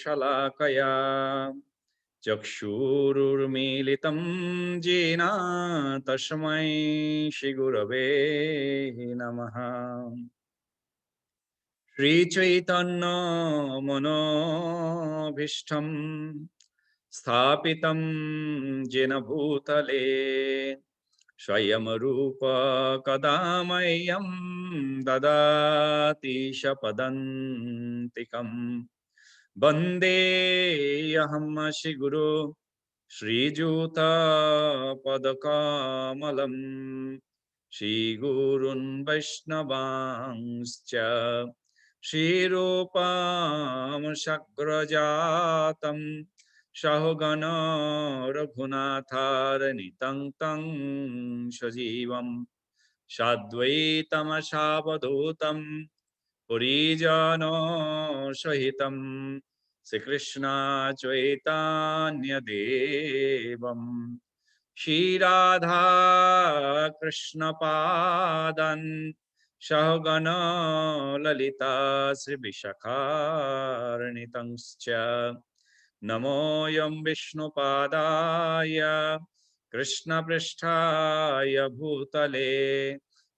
शलाकया चक्षुरुर्मीलितं येन तस्मै श्रीगुरवे नमः। श्रीचैतन्य मनोभीष्टं स्थापितं येन भूतले स्वयं रूप कदा मह्यं ददाति शपदन्तिकम् वन्देऽहं श्रीगुरो श्रीयुतपदकमलं श्रीगुरुन् वैष्णवांश्च श्रीरूपं शग्रजातं सहगण रघुनाथारनितं तं सजीवं साद्वैतमसावधूतं परिजनसहितं श्रीकृष्ण चैतन्यदेवं श्रीराधा कृष्णपादान् सहगण ललिता श्रीविशाखान्वितांश्च नमोऽयं विष्णुपादाय कृष्णपृष्ठाय भूतले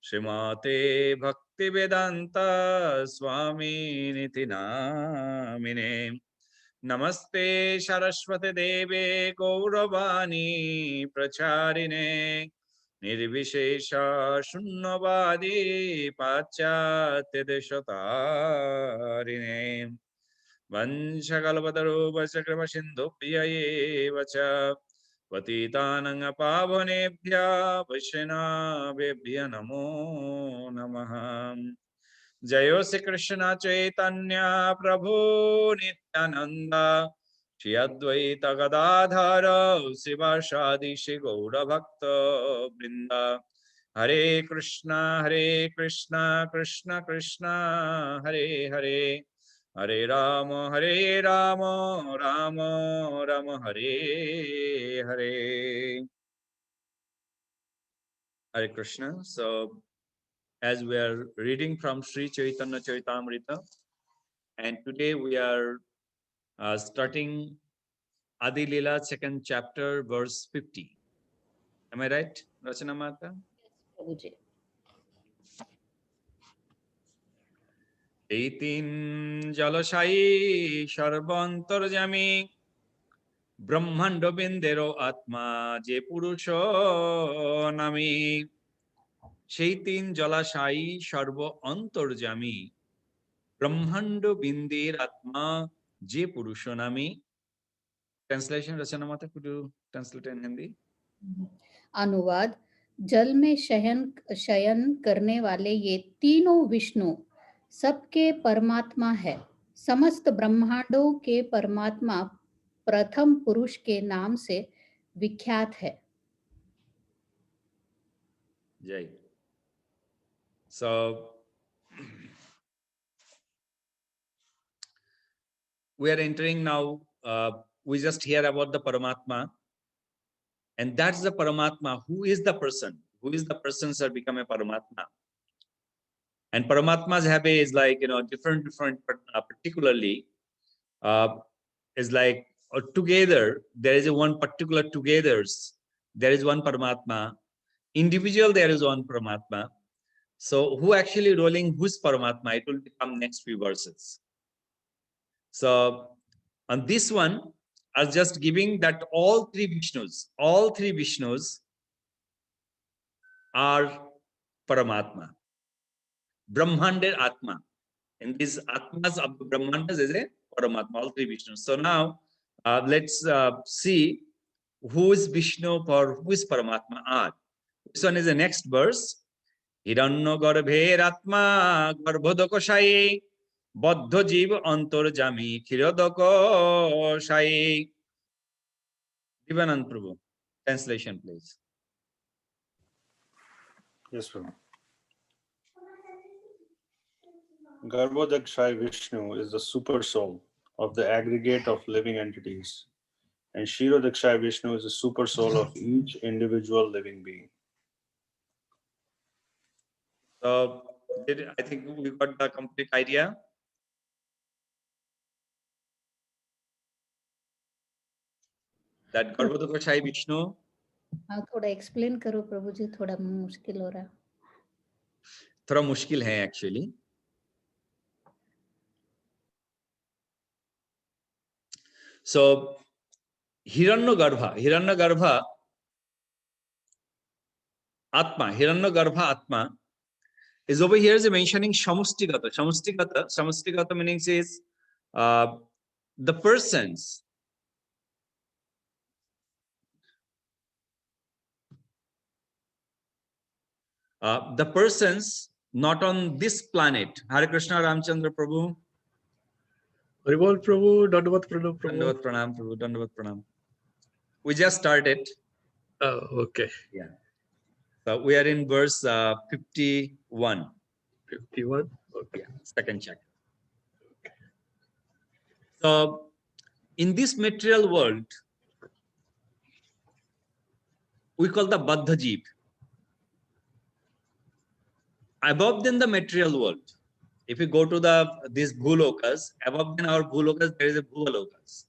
श्रीमते भक्तिवेदान्त स्वामिनिति नामिने। नमस्ते सरस्वती देवे गौरवाणी प्रचारिणे निर्विशेष शून्यवादी पाश्चात्य देशतारिणे वंशकल्पतरुभ्यश्च कृपसिन्धुभ्यैव च पतितानं पावनेभ्यः वैष्णवेभ्यः नमो नमः। जय श्री कृष्ण चैतन्य प्रभु नित्यानंद श्री अद्वैत गदाधर शिवासादि श्री गौर भक्त वृंद हरे Krishna Krishna Krishna Hare Hare Hare Ram Ram Ram Hare Hare. Hare Krishna. So as we are reading from Sri Chaitanya Charitamrita, and today we are starting Adi Leela second chapter verse 50. Am I right, Rachana Mata? प्रभुजी। এই তিন জলসায়ী সর্বন্তর্যামী ব্রহ্মাণ্ড বিন্দেরও আত্মা যে পুরুষ নামী। সেই তিন জলাশায়ী সর্ব অন্তর্যামী ব্রহ্মাণ্ড বিন্দের আত্মা যে পুরুষ নামী। Translation, Rachana Mata, could you translate in Hindi? अनुवाद। जल में शयन शयन करने वाले ये तीनों विष्णु सबके परमात्मा है। समस्त ब्रह्मांडों के परमात्मा प्रथम पुरुष के नाम से विख्यात है। Jai. So we are entering now, we just hear about the Paramatma, and that's the Paramatma. Who is the person? Who is the persons that become a Paramatma? And Paramatmas have a, is like, different, particularly, is like, together, there is a one particular togethers. There is one Paramatma. Individual, there is one Paramatma. So who actually rolling whose Paramatma? It will become next few verses. So on this one, I was just giving that all three Vishnus are Paramatma. Brahmander Atma. And these Atmas of the Brahmandas is a Paramatma, all three Vishnus. So now let's see who is Vishnu or who is Paramatma are. This one is the next verse. হিরণ্য গর্ভের আত্মা গর্ভোদকশায়ী বদ্ধ জীব অন্তর্যামী ক্ষীরোদকশায়ী। Divanand Prabhu, translation please. Yes, sir. Garbhodakshai Vishnu is the super soul of the aggregate of living entities, and Kshirodakshai Vishnu is the super soul of each individual living being. So I think we got the complete idea. that Garbhodakashai Vishnu. हाँ थोड़ा explain करो प्रभु जी, थोड़ा मुश्किल हो रहा. थोड़ा मुश्किल है actually. So Hiranyagarbha Atma is over here is mentioning Shamustigata. Shamustigata meaning is the persons. The persons not on this planet. Hare Krishna Ramchandra Prabhu. Haribol Prabhu, Dandavat Pranam Prabhu. Dandavat Pranam Prabhu, Dandavat Pranam. We just started. Oh, okay. Yeah. So we are in verse 51. 51. Okay. Yeah, second chapter. So in this material world, we call the Baddha Jeev. Above than the material world, if we go to these Bhulokas, above than our Bhulokas, there is a Bhuvalokas.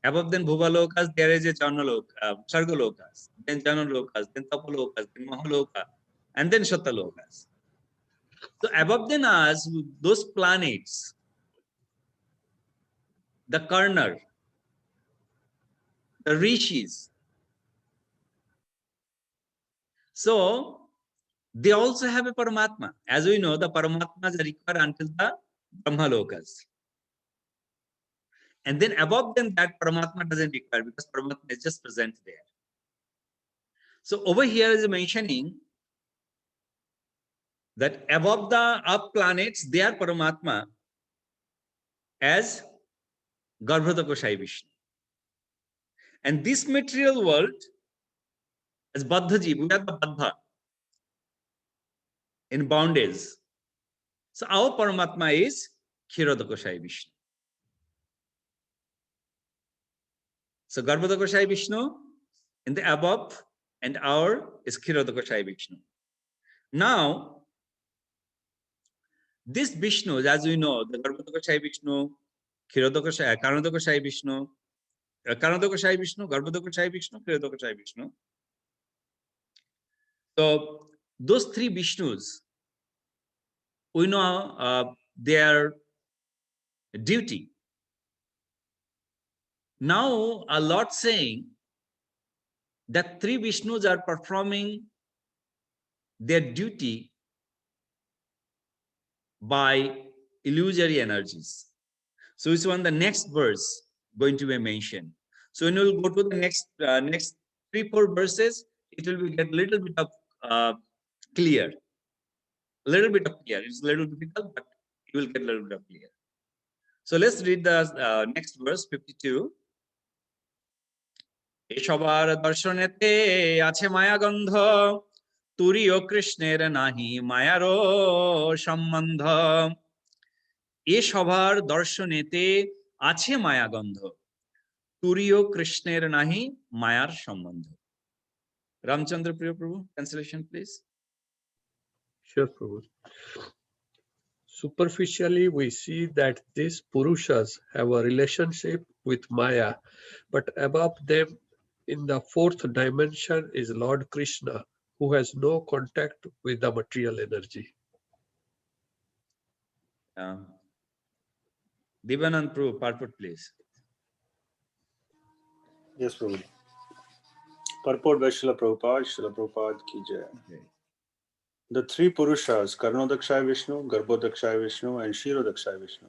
Above than Bhuvalokas, there is a Sargalokas, then Janalokas, then Tapalokas, then Mahaloka, and then Shatalokas. So above than us, those planets, the Karnar, the Rishis. So they also have a Paramatma. As we know, the Paramatmas are required until the Brahmalokas. And then above them, that Paramatma doesn't require because Paramatma is just present there. So over here is mentioning that above the up planets, they are Paramatma as Garbhodakashai Vishnu. And this material world is Baddhaji, we are the Baddha in bondage. So our Paramatma is Kshirodakashai Vishnu. So Garbhodakashai Vishnu in the above and our is Kshirodakashai Vishnu. Now, this Vishnu, as we know, the Garbhodakashai Vishnu, Karanodakashai Vishnu, Karanodakashai Vishnu, Garbhodakashai Vishnu, Kshirodakashai Vishnu. So those three Vishnus, we know their duty. Now a Lord saying that three Vishnus are performing their duty by illusory energies. So it's on the next verse going to be mentioned. So when we'll go to the next 3-4 verses, it will get a little bit of clear. A little bit of clear. It's a little difficult, but you will get a little bit of clear. So let's read the next verse 52. এসবার দর্শনেতে আছে মায়াগন্ধ তুরীয় কৃষ্ণের নাহি মায়ারও সম্বন্ধ এ সবার দর্শনেতে আছে মায়াগন্ধ তুরীয় কৃষ্ণের নাহি মায়ার সম্বন্ধ Ramchandra Priya Prabhu, translation please. Sure, Prabhu. Superficially, we see that these Purushas have a relationship with Maya, but above them in the fourth dimension is Lord Krishna, who has no contact with the material energy. Divanand Prabhu, purport please. Yes, Prabhu. Purport by Srila Prabhupada ki jai. The three Purushas, Karanodakashai Vishnu, Garbhodakashai Vishnu, and Kshirodakashai Vishnu,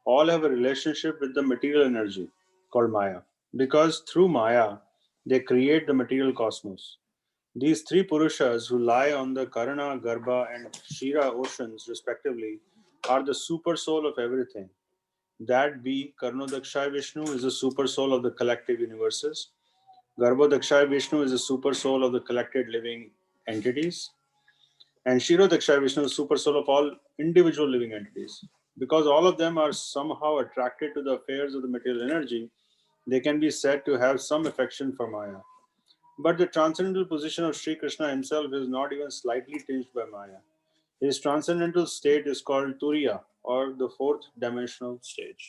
all have a relationship with the material energy called Maya, because through Maya, they create the material cosmos. These three Purushas who lie on the Karana, Garbha, and Kshira oceans respectively are the super soul of everything. That be, Karanodakashai Vishnu is the super soul of the collective universes. Garbhodakashai Vishnu is the super soul of the collected living entities. And Kshirodakashai Vishnu is the super soul of all individual living entities. Because all of them are somehow attracted to the affairs of the material energy, they can be said to have some affection for Maya. But the transcendental position of Sri Krishna himself is not even slightly tinged by Maya. His transcendental state is called Turiya, or the fourth dimensional stage.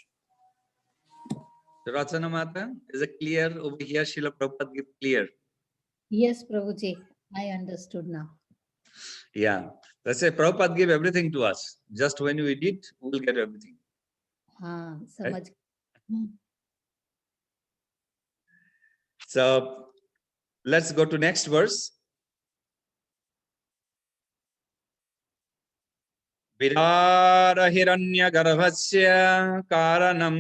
Rachana Mata, is it clear over here? Srila Prabhupada give clear. Yes, Prabhuji, I understood now. Yeah. Let's say Prabhupada give everything to us. Just when we did, we will get everything. हाँ, समझ. So let's go to next verse. Virar हिरण्यगर्भस्य कारणं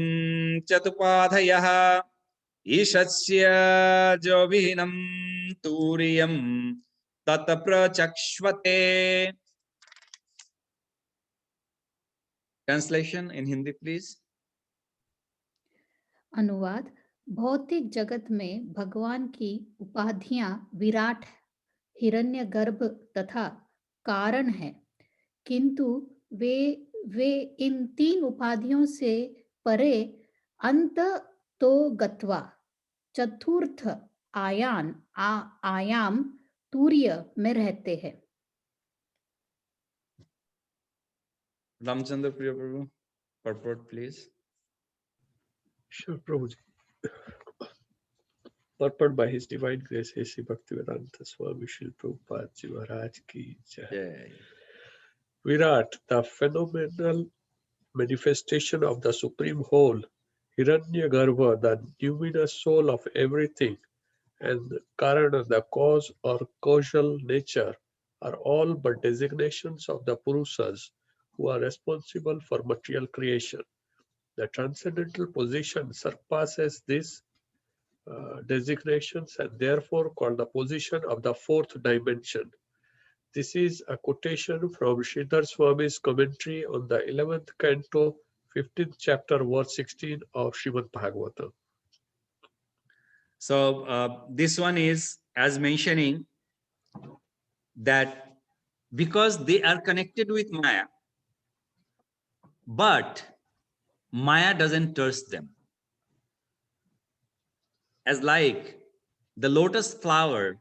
चतुपाधयः ईशस्य जोभिनं तूर्यं तत्प्रचक्ष्वते. Translation in Hindi, please. अनुवाद. भौतिक जगत में भगवान की उपाधियां विराट, हिरण्यगर्भ तथा कारण है, किंतु वे इन तीन उपाधियों से परे अंत तो गत्वा चतुर्थ आयाम तूर्य में रहते हैं. Ramchandra Priya Prabhu, purport, please. Sure, Prabhuji. Purport by His Divine Grace, A.C. Bhaktivedanta Swami Srila Prabhupada Ji Maharaj Ki Jai. Jai. Virat, the phenomenal manifestation of the Supreme Whole, Hiranyagarbha, the luminous soul of everything, and Karana, the cause or causal nature, are all but designations of the Purushas who are responsible for material creation. The transcendental position surpasses these designations and therefore called the position of the fourth dimension. This is a quotation from Sridhar Swami's commentary on the 11th canto, 15th chapter, verse 16 of Srimad Bhagavatam. So this one is as mentioning that because they are connected with Maya, but Maya doesn't touch them. As like the lotus flower,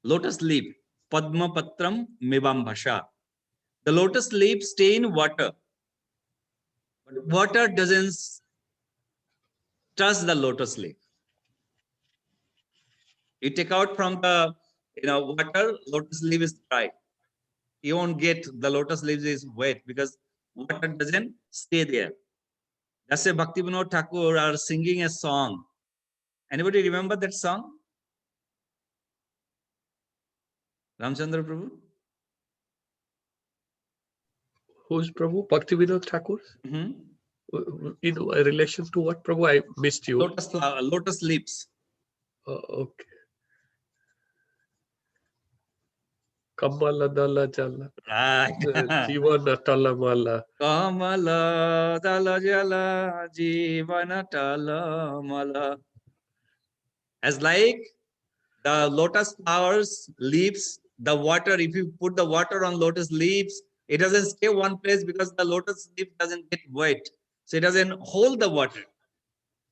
lotus leaf, Padma Patram Mibambhasha. The lotus leaf stay in water, but water doesn't touch the lotus leaf. You take out from the water, lotus leaf is dry. You won't get the lotus leaves is wet because water doesn't stay there. That's why Bhakti Vinod Thakur are singing a song. Anybody remember that song? Ramchandra Prabhu? Who's Prabhu? Bhaktivinoda Thakur? In relation to what, Prabhu? I missed you. Lotus flower, lotus leaves. Okay. Kamala Dala Jala. Right. Jivana Talamala. Kamala Dala Jala Jivana Talamala. As like the lotus flowers, leaves, the water, if you put the water on lotus leaves, it doesn't stay one place because the lotus leaf doesn't get wet. So it doesn't hold the water.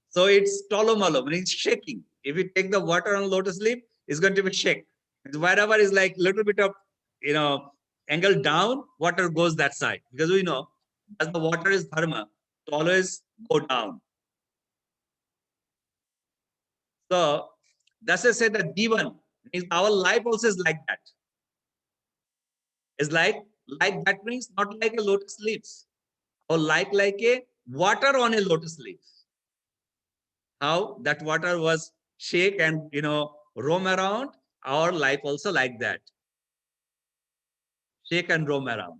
So it's tolomalo, meaning shaking. If you take the water on lotus leaf, it's going to be shake. Wherever is like little bit of, angle down, water goes that side. Because we know, as the water is dharma, to always go down. So that's why I said that Divan, our life also is like that. It's like that means not like a lotus leaves, or like a water on a lotus leaf. How that water was shake and roam around, our life also like that. Shake and roam around.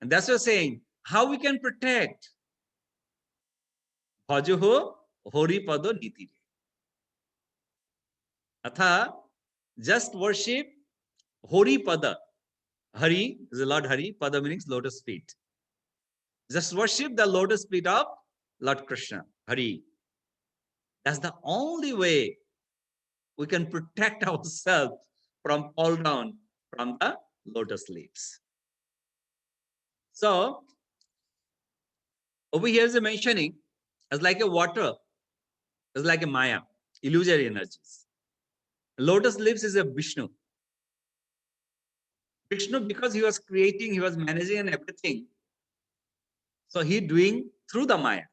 And that's what I'm saying. How we can protect? Bhajoho Hori Pado Niti. Atha, just worship Hori Pada. Hari is the Lord Hari. Pada means lotus feet. Just worship the lotus feet of Lord Krishna, Hari. That's the only way we can protect ourselves from fall down from the lotus leaves. So over here is a mentioning as like a water, as like a Maya, illusory energies. Lotus leaves is a Vishnu. Vishnu, because he was creating, he was managing and everything. So he doing through the Maya.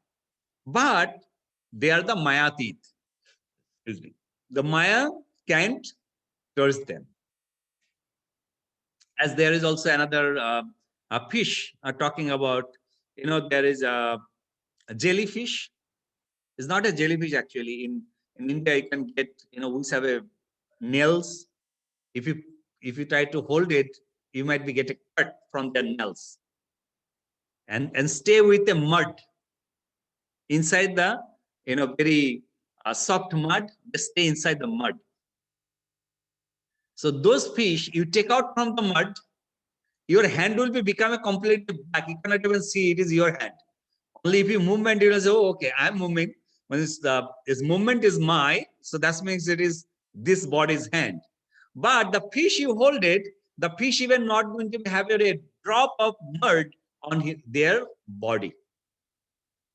but they are the Mayatit. The Maya can't touch them. As there is also another a fish talking about, there is a jellyfish. It's not a jellyfish actually. In India, you can get, we have a nails. If you try to hold it, you might be getting cut from the nails. And stay with the mud inside the very soft mud. They stay inside the mud. So those fish you take out from the mud, your hand will become a completely black. You cannot even see it is your hand. Only if you movement, you will say, oh, okay, I'm moving. When its movement is my, so that means it is this body's hand. But the fish you hold it, the fish even not going to have a drop of mud on their body,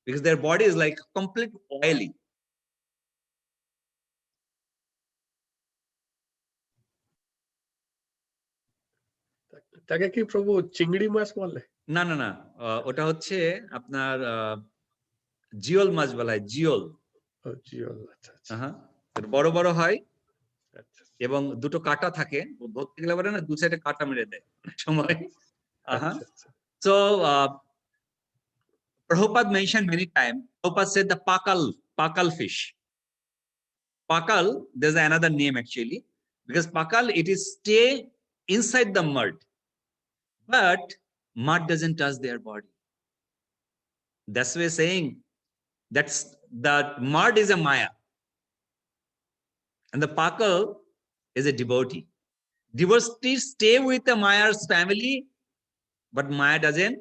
because their body is like complete oily. তাকে কি প্রভু চিংড়ি মাছ বলে? না না না, ওটা হচ্ছে আপনার জিওল মাছ বলা হয়, জিওল। জিওল, আচ্ছা আচ্ছা। হ্যাঁ, বড় বড় হয় আচ্ছা। এবং দুটো কাঁটা থাকে, ধরতে গেলে বলে না দু সাইডে কাঁটা মেরে দেয় সময়। So Prabhupada mentioned many times. Prabhupada said the pakal fish. Pakal, there's another name actually, because pakal, it is stay inside the mud, but mud doesn't touch their body. That's why saying that's that mud is a Maya, and the pakal is a devotee. Devotees stay with the Maya's family, but Maya doesn't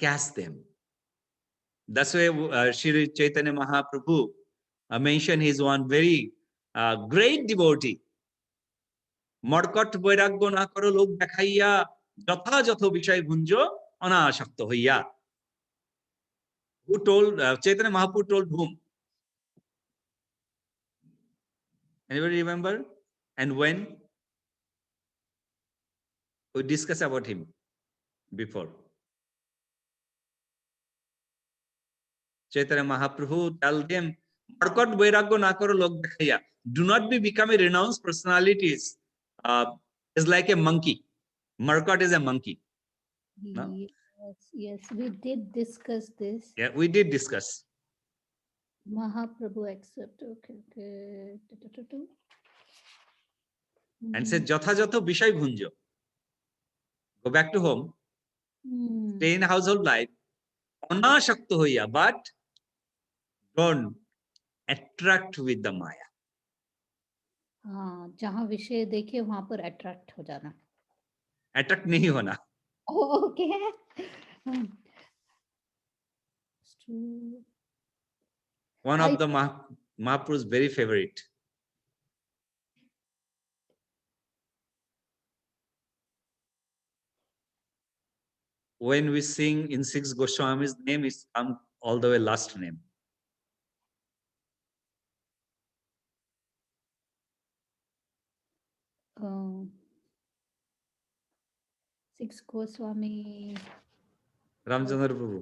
catch them. That's why Shri Chaitanya Mahaprabhu mentioned he's one very great devotee. মর্কট বৈরাগ্য না করো লোক দেখাইয়া, যথাযথ বিষয় ভুঞ্জ অনাসক্ত হইয়া। Who told Chaitanya Mahaprabhu told whom? Anybody remember? And when? We discussed about him before. Chaitanya Mahaprabhu tell them, Markot Vairagya na karo lok dekhaiya. Do not become a renounced personalities. Is like a monkey. Markot is a monkey. No? Yes, we did discuss this. Yeah, we did discuss. Mahaprabhu accept. Okay. And said, যথাযথ বিষয় ভুঞ্জ. Go back to home. Stay in household life. অনাসক্ত হইয়া, but don't attract with the Maya. हाँ, जहाँ विषय देखे वहां पर अट्रैक्ट हो जाना। Attract नहीं होना. Okay. One of the Mahaprabhu's very favorite. When we sing in Six Goswami's name, is come all the way last name. Six Goswami. Ramchandra Prabhu.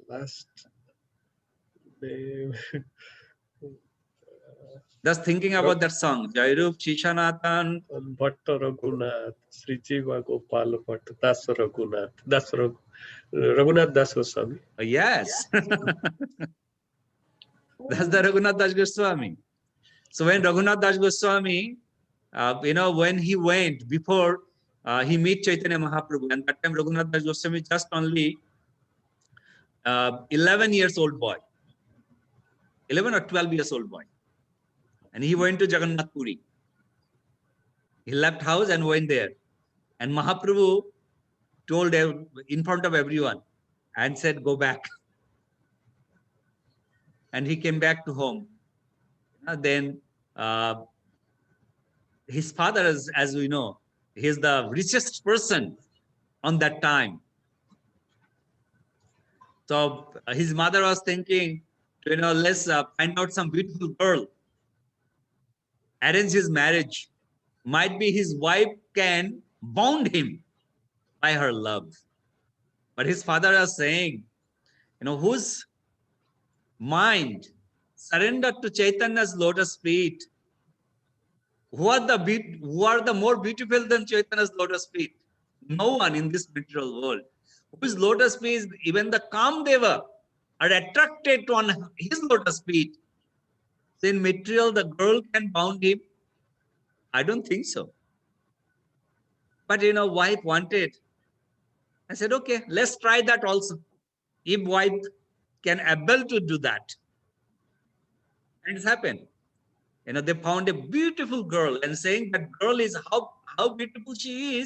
Last name. Just thinking about that song, Jairup Chishanatan. Bhatta Raghunath, Sri Jiva Gopal Bhatta, Das Raghunath, Raghunath Das Goswami. Yes. That's the Raghunath Das Goswami. So when Raghunath Das Goswami, when he went before he met Chaitanya Mahaprabhu, and that time Raghunath Das Goswami just only 11 years old boy, 11 or 12 years old boy. And he went to Jagannath Puri. He left house and went there. And Mahaprabhu told in front of everyone and said, go back. And he came back to home. Then his father, as we know, he's the richest person on that time. So his mother was thinking, let's find out some beautiful girl, arrange his marriage. Might be his wife can bound him by her love. But his father was saying, whose mind surrendered to Chaitanya's lotus feet. Who are the more beautiful than Chaitanya's lotus feet? No one in this material world. Whose lotus feet, even the Kamdeva are attracted to on his lotus feet. So in material, the girl can bound him? I don't think so. But wife wanted. I said, okay, let's try that also. If wife can able to do that. And it's happened. They found a beautiful girl and saying that girl is how beautiful she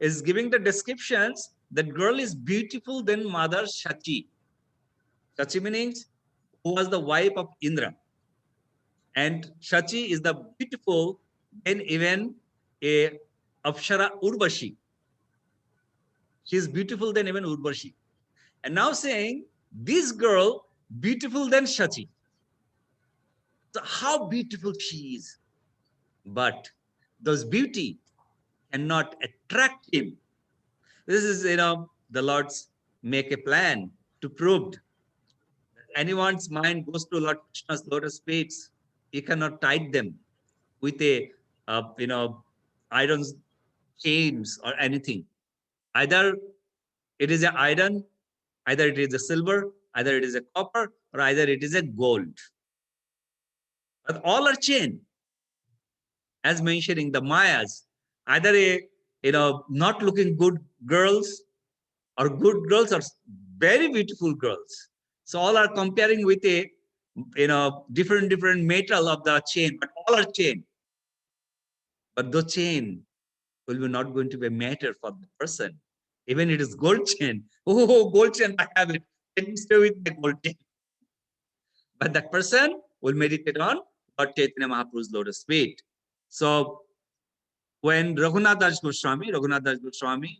is giving the descriptions. That girl is beautiful than Mother Shachi. Shachi means who was the wife of Indra. And Shachi is the beautiful than even a Apsara Urvashi. She is beautiful than even Urvashi. And now saying this girl beautiful than Shachi. So how beautiful she is. But those beauty cannot attract him. This is, the Lord's make a plan to prove anyone's mind goes to Lord Krishna's lotus feet. He cannot tie them with a, iron chains or anything. Either it is an iron, either it is a silver, either it is a copper, or either it is a gold. But all are chain. As mentioning the Mayas, either not looking good girls or good girls or very beautiful girls. So all are comparing with a different metal of the chain, but all are chain. But the chain will be not going to be a matter for the person. Even it is gold chain. Oh, gold chain, I have it. Let me stay with the gold chain. But that person will meditate on Lord Chaitanya Mahaprabhu's lotus feet. So when Raghunath Das Goswami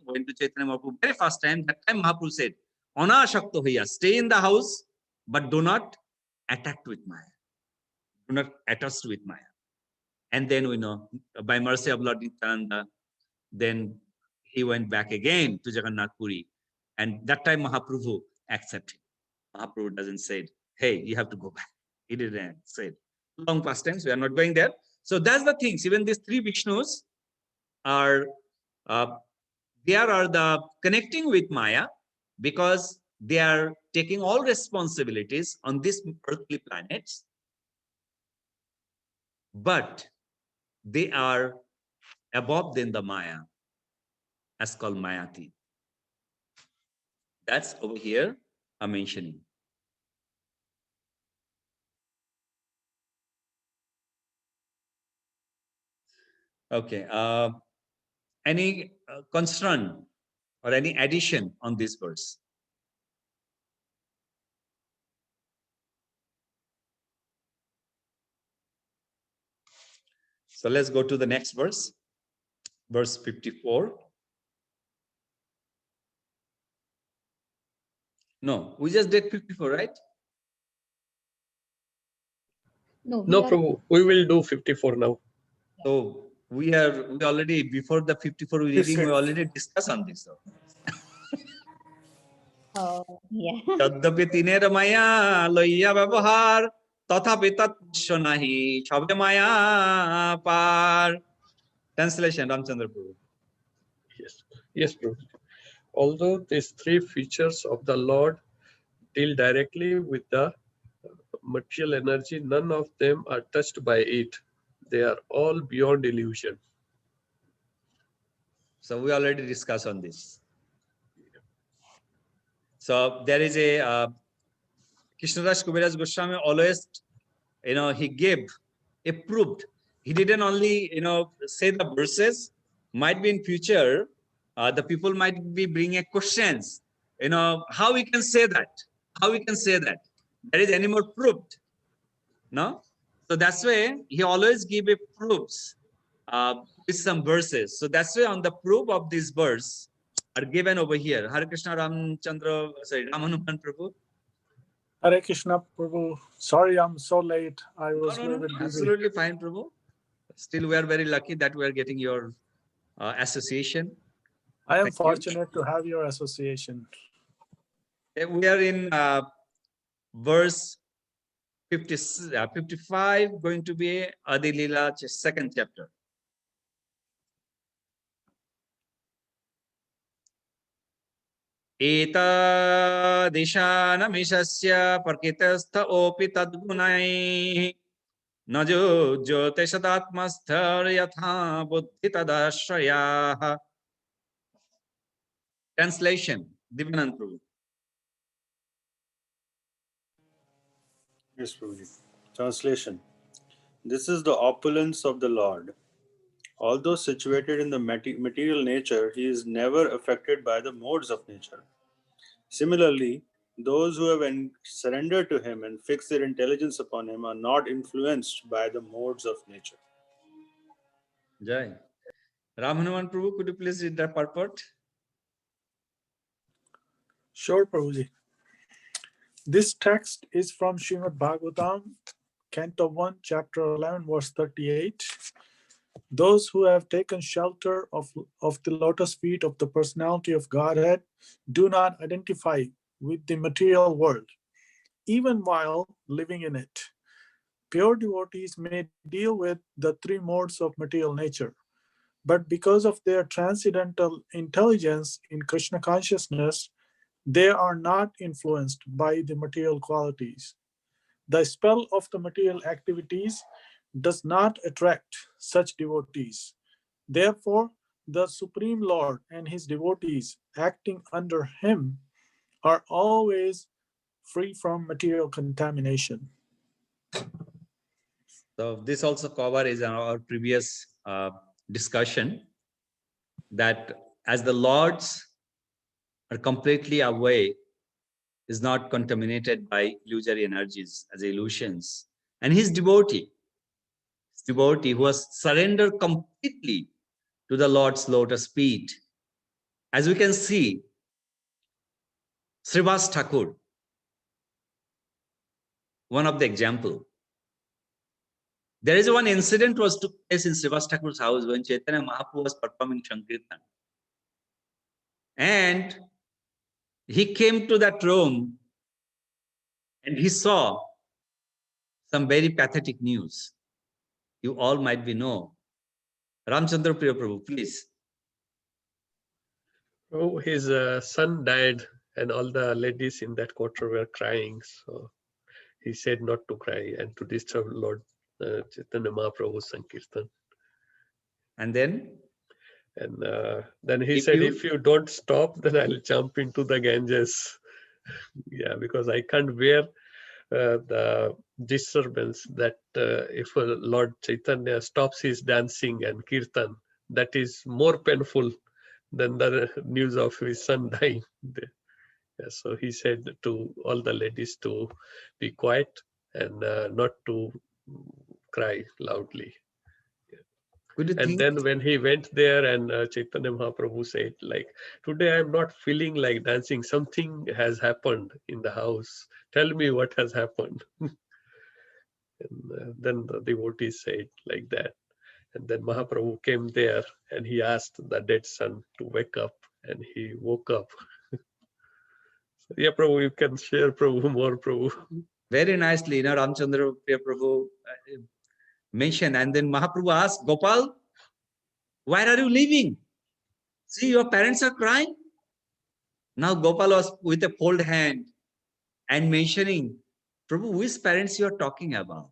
went to Chaitanya Mahaprabhu very first time, that time Mahaprabhu said, Anashakta hoya, stay in the house, but do not attack with Maya. Do not attach with Maya. And then we know, by mercy of Lord Nityananda, then he went back again to Jagannath Puri. And that time Mahaprabhu accepted. Mahaprabhu doesn't say, hey, you have to go back. He didn't say it. Long past tense, we are not going there. So that's the things. Even these three Vishnus are, there are the connecting with Maya because they are taking all responsibilities on these earthly planets. But they are above than the Maya, as called Mayati. That's over here I'm mentioning. Okay. Any concern or any addition on this verse? So let's go to the next verse, verse 54. No, we just did 54, right? No, No, Prabhu, we will do 54 now. So we already, before the 54 reading, we already discussed on this. So. Oh, yeah. यद्यपि तिनेर माया लइया व्यवहार तथापि तत्पश्य नाहि सबे माया पार. Translation, Ramchandra Prabhu. Yes, Prabhu. Although these three features of the Lord deal directly with the material energy, none of them are touched by it. They are all beyond illusion. So we already discussed on this. So there is a Krishnadas Kaviraj Goswami always, he gave a proof. He didn't only, say the verses. Might be in future, the people might be bringing questions. How we can say that? How we can say that? There is any more proof? No. So that's why he always give a proofs with some verses. So that's why on the proof of this verse are given over here. Hare Krishna Ramchandra, sorry, Ramanujan Prabhu. Hare Krishna Prabhu. Sorry, I'm so late. I was No, a little bit busy. absolutely fine, Prabhu. Still, we are very lucky that we are getting your association. I am Thank you. fortunate to have your association. We are in verse 55, going to be Adi Leela, second chapter. एतादिशानमिषस्य प्रकृतस्थ ओपि तद्गुणैः न ज्योतिषदात्मस्थर यथा बुद्धि तदाश्रयाः. Translation, Divyanand Prabhu. Yes, Prabhuji. Translation. This is the opulence of the Lord. Although situated in the material nature, he is never affected by the modes of nature. Similarly, those who have surrendered to him and fixed their intelligence upon him are not influenced by the modes of nature. Jai. Ram Hanuman Prabhu, could you please read the purport? Sure, Prabhuji. This text is from Srimad Bhagavatam, Canto 1, Chapter 11, verse 38. Those who have taken shelter of the lotus feet of the personality of Godhead do not identify with the material world, even while living in it. Pure devotees may deal with the three modes of material nature, but because of their transcendental intelligence in Krishna consciousness, they are not influenced by the material qualities. The spell of the material activities does not attract such devotees. Therefore, the Supreme Lord and his devotees acting under him are always free from material contamination. So this also cover is our previous discussion, that as the lords are completely away, is not contaminated by illusory energies as illusions, and his devotee who has surrendered completely to the Lord's lotus feet. As we can see, Srivas Thakur, one of the example. There is one incident was took place in Srivas Thakur's house when Chaitanya Mahaprabhu was performing Sankirtan. And he came to that room and he saw some very pathetic news. You all might be know. Ramchandra Priya Prabhu, please. Oh, his son died, and all the ladies in that quarter were crying. So he said not to cry and to disturb Lord Chaitanya Mahaprabhu's Sankirtan. And then? And then he said, if you don't stop, then I'll jump into the Ganges. Yeah, because I can't bear the disturbance that if Lord Chaitanya stops his dancing and kirtan, that is more painful than the news of his son dying. Yeah, so he said to all the ladies to be quiet and not to cry loudly. And then when he went there and Chaitanya Mahaprabhu said, like, today I'm not feeling like dancing. Something has happened in the house. Tell me what has happened. And then the devotees said like that. And then Mahaprabhu came there and he asked the dead son to wake up, and he woke up. So, yeah, Prabhu, you can share, Prabhu, more, Prabhu. Very nicely, Ramchandra Priya Prabhu mentioned. And then Mahaprabhu asked, Gopal, where are you leaving? See, your parents are crying. Now Gopal was with a fold hand and mentioning, Prabhu, which parents you are talking about?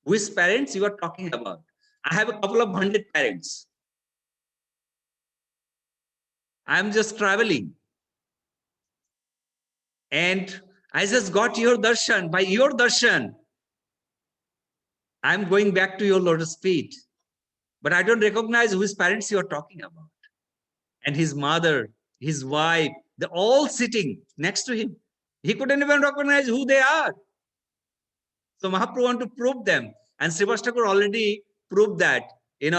Which parents you are talking about? I have a couple of 100 parents. I'm just traveling. And I just got your darshan. By your darshan, I'm going back to your lotus feet. But I don't recognize which parents you are talking about. And his mother, his wife, they're all sitting next to him. He couldn't even recognize who they are. So Mahaprabhu want to prove them. And Srivas Thakur already proved that, it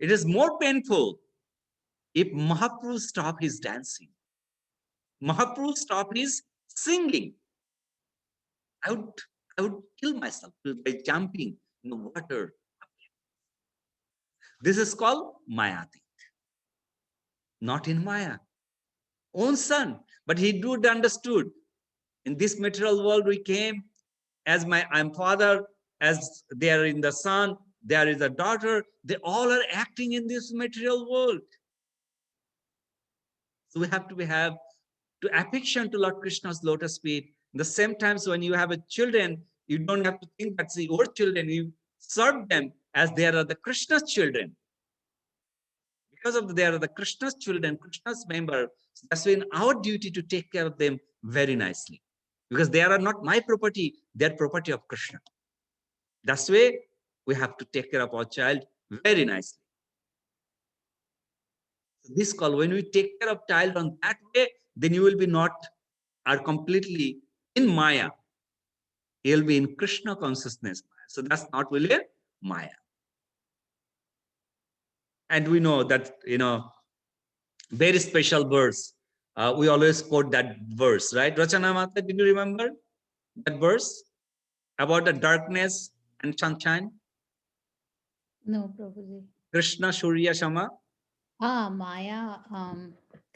is more painful if Mahaprabhu stop his dancing. Mahaprabhu stop his singing. I would kill myself by jumping in the water. This is called Mayati. Not in Maya. Own son. But he do understood. In this material world we came as I'm father, as there in the son, there is a daughter. They all are acting in this material world. So we have to affection to Lord Krishna's lotus feet. In the same times, when you have a children, you don't have to think that's your children. You serve them as they are the Krishna's children. Because of they are the Krishna's children, Krishna's member. That's when our duty to take care of them very nicely. Because they are not my property, they are property of Krishna. That's why we have to take care of our child very nicely. This call, when we take care of child on that way, then you will be not are completely in Maya. You'll be in Krishna consciousness. So that's not really Maya. And we know that, very special verse. We always quote that verse, right? Rachana Mata, did you remember that verse about the darkness and sunshine? No, Prabhuji. Krishna Surya Shama. Maya,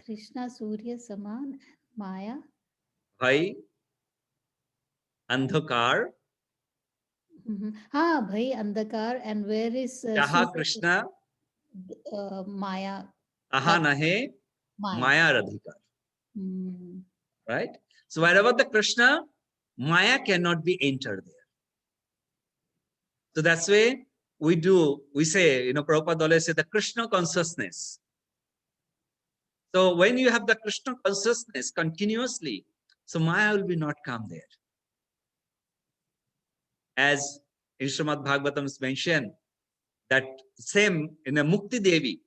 Krishna Surya Saman, Maya. Bhai, Andhakar, Bhai Andhakar, and where is Jaha Surya, Krishna, Maya? Aha Nahe, Maya Radhikar. Hmm. Right? So wherever the Krishna, Maya cannot be entered there. So that's why we say, Prabhupada always say the Krishna consciousness. So when you have the Krishna consciousness continuously, so Maya will be not come there. As in Srimad Bhagavatam is mentioned, that same in a Mukti Devi.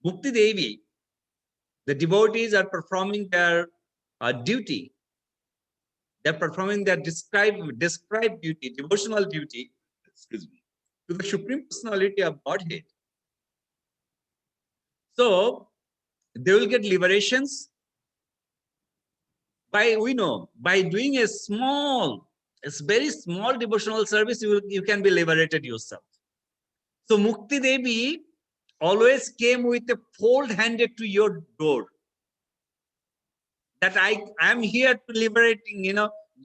Mukti Devi, the devotees are performing their duty. They're performing their described duty, devotional duty, excuse me, to the Supreme Personality of Godhead. So they will get liberations by doing a very small devotional service. You can be liberated yourself. So Mukti Devi always came with a fold handed to your door. That I am here to liberating,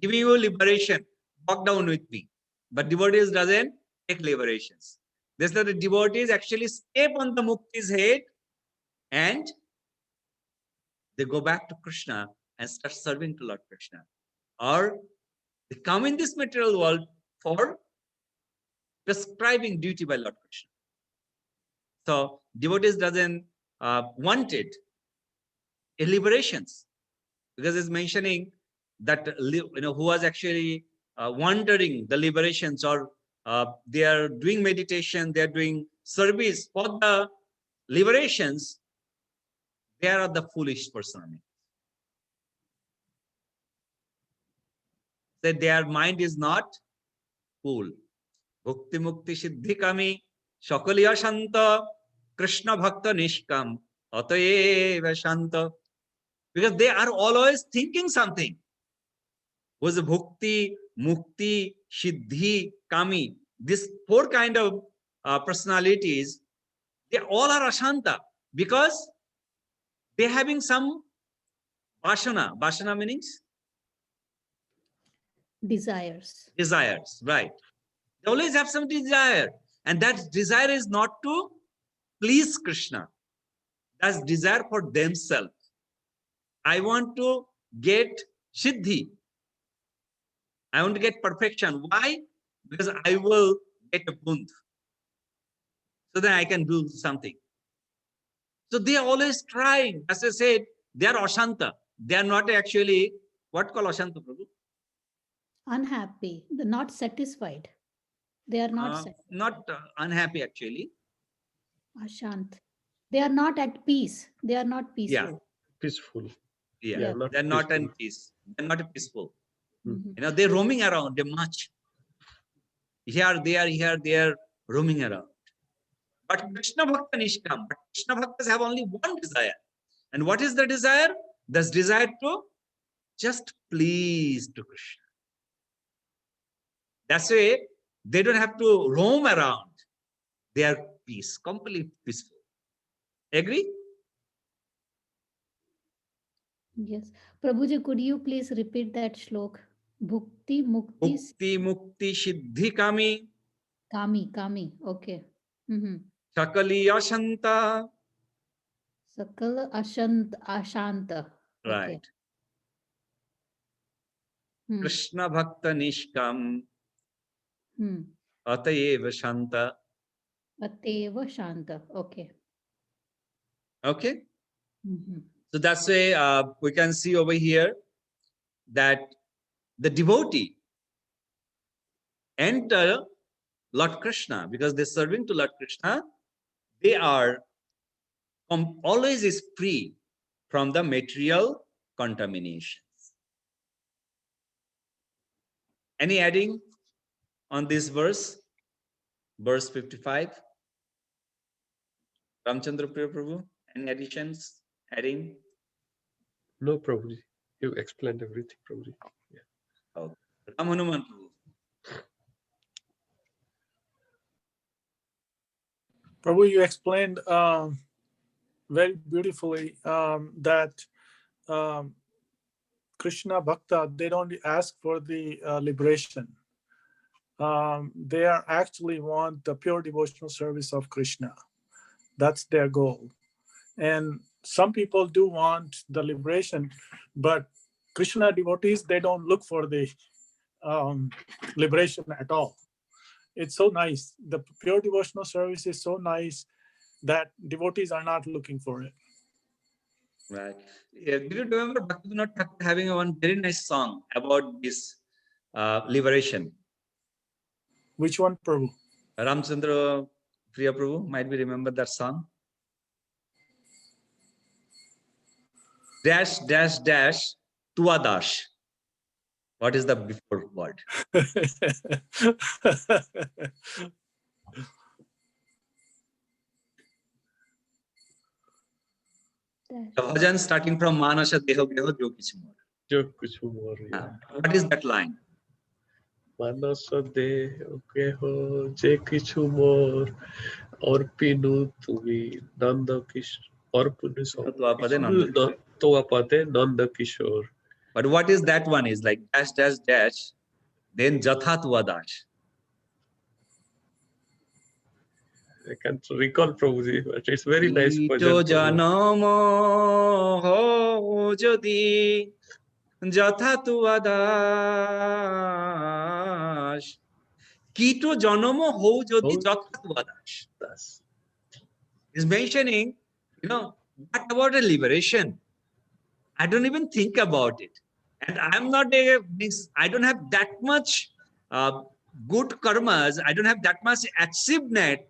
giving you liberation. Walk down with me. But devotees doesn't take liberations. This is that the devotees actually step on the Mukti's head and they go back to Krishna and start serving to Lord Krishna. Or they come in this material world for prescribing duty by Lord Krishna. So devotees doesn't wanted a liberations, because it's mentioning that who was actually wandering the liberations, or they are doing meditation, they are doing service for the liberations. They are the foolish person. That their mind is not cool. Bhukti mukti siddhi kami shakaliya shanta Krishna bhakta nishkam atayeva shanta. Because they are always thinking something. Was bhukti, mukti, siddhi, kami. These four kind of personalities, they all are ashanta because they're having some vasana. Vasana meanings? Desires. Desires, right. They always have some desire. And that desire is not to please Krishna. That's desire for themselves. I want to get siddhi. I want to get perfection. Why? Because I will get a bund. So then I can do something. So they are always trying. As I said, they are ashanta. They are not actually, what call ashanta, Prabhu? Unhappy. They're not satisfied. They are not satisfied. Not unhappy actually. Ashant. They are not at peace. They are not peaceful. Yeah. Peaceful. Yeah, Yeah. they're not in peaceful. peace. They're not peaceful. Mhm. They're roaming around. They're much. Here they are roaming around. But Krishna Bhakta Nishkam. But Krishna Bhaktas have only one desire. And what is the desire? This desire to just please to Krishna. That's why they don't have to roam around. They are peace, completely peaceful. Agree? Yes. Prabhuji, could you please repeat that shlok? Bhukti Mukti Bhukti Mukti Siddhi Kami Kami. Okay. Mm-hmm. Sakali Ashanta. Sakala Ashanta. Okay. Right. Hmm. Krishna Bhakta Nishkam Hmm. Atayeva Shanta. Ateva Shanta. Okay. Okay. Mm-hmm. So that's why we can see over here that the devotee enter Lord Krishna because they're serving to Lord Krishna. They are always is free from the material contaminations. Any adding on this verse? Verse 55. Ramchandra Priya Prabhu, any additions? Adding? No, Prabhuji. You explained everything, Prabhuji. Okay. Ram Hanuman Prabhu. Prabhu, you explained very beautifully that Krishna Bhakta, they don't ask for the liberation. They are actually want the pure devotional service of Krishna. That's their goal. And some people do want the liberation, but Krishna devotees, they don't look for the liberation at all. It's so nice. The pure devotional service is so nice that devotees are not looking for it. Right. Yeah, do you remember Bhaktivinoda Thakur having one very nice song about this liberation? Which one, Prabhu? Ramchandra Priya Prabhu, might be remember that song? Dash, dash, dash, Tuadash. What is the before word? The bhajan starting from Manasha Deho Geho Jo Kichu More. Jo kuch more, yeah. What is that line? Manas deho keho je kichu more orpinu tumi Nanda Kishore. Orpinu Tuapade Nanda. Toapade Nanda Kishore. But what is that one is like dash, dash, dash, then Jatha Tuadash. I can't recall, Prabhuji, but it's very nice. Ito janamo ho jodi Jatha Tuadash. Kito janamo ho jodi Jatha Tuadash. Is mentioning, what about a liberation? I don't even think about it. And I'm not I don't have that much good karmas. I don't have that much achievement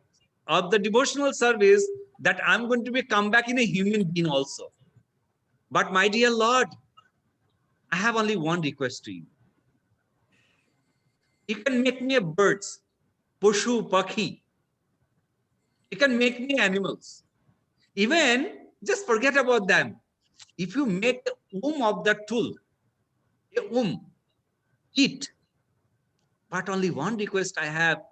of the devotional service that I'm going to come back in a human being also. But my dear Lord, I have only one request to you. You can make me a birds, Pushu, Pakhi. You can make me animals. Even just forget about them. If you make the of the tool, eat. But only one request I have.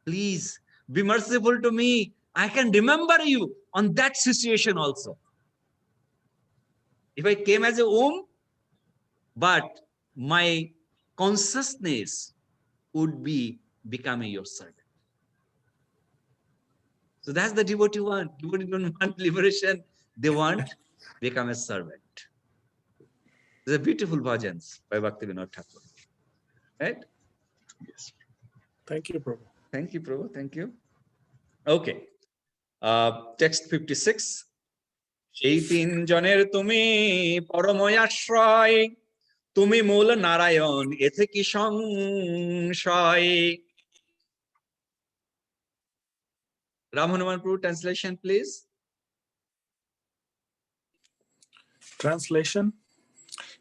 Please be merciful to me. I can remember you on that situation also. If I came as a but my consciousness would be becoming your servant. So that's the devotee want. Devotee don't want liberation. They want become a servant. These are beautiful bhajans by Bhaktivinoda Thakur. Right? Yes. Thank you, Prabhu. Thank you, Prabhu. Thank you. Okay. Text 56. সেই তিনজনের তুমি পরময়াশ্রয় তুমি মূল নারায়ণ এতে কি সংশয় Ram Hanuman Prabhu, translation please. Translation: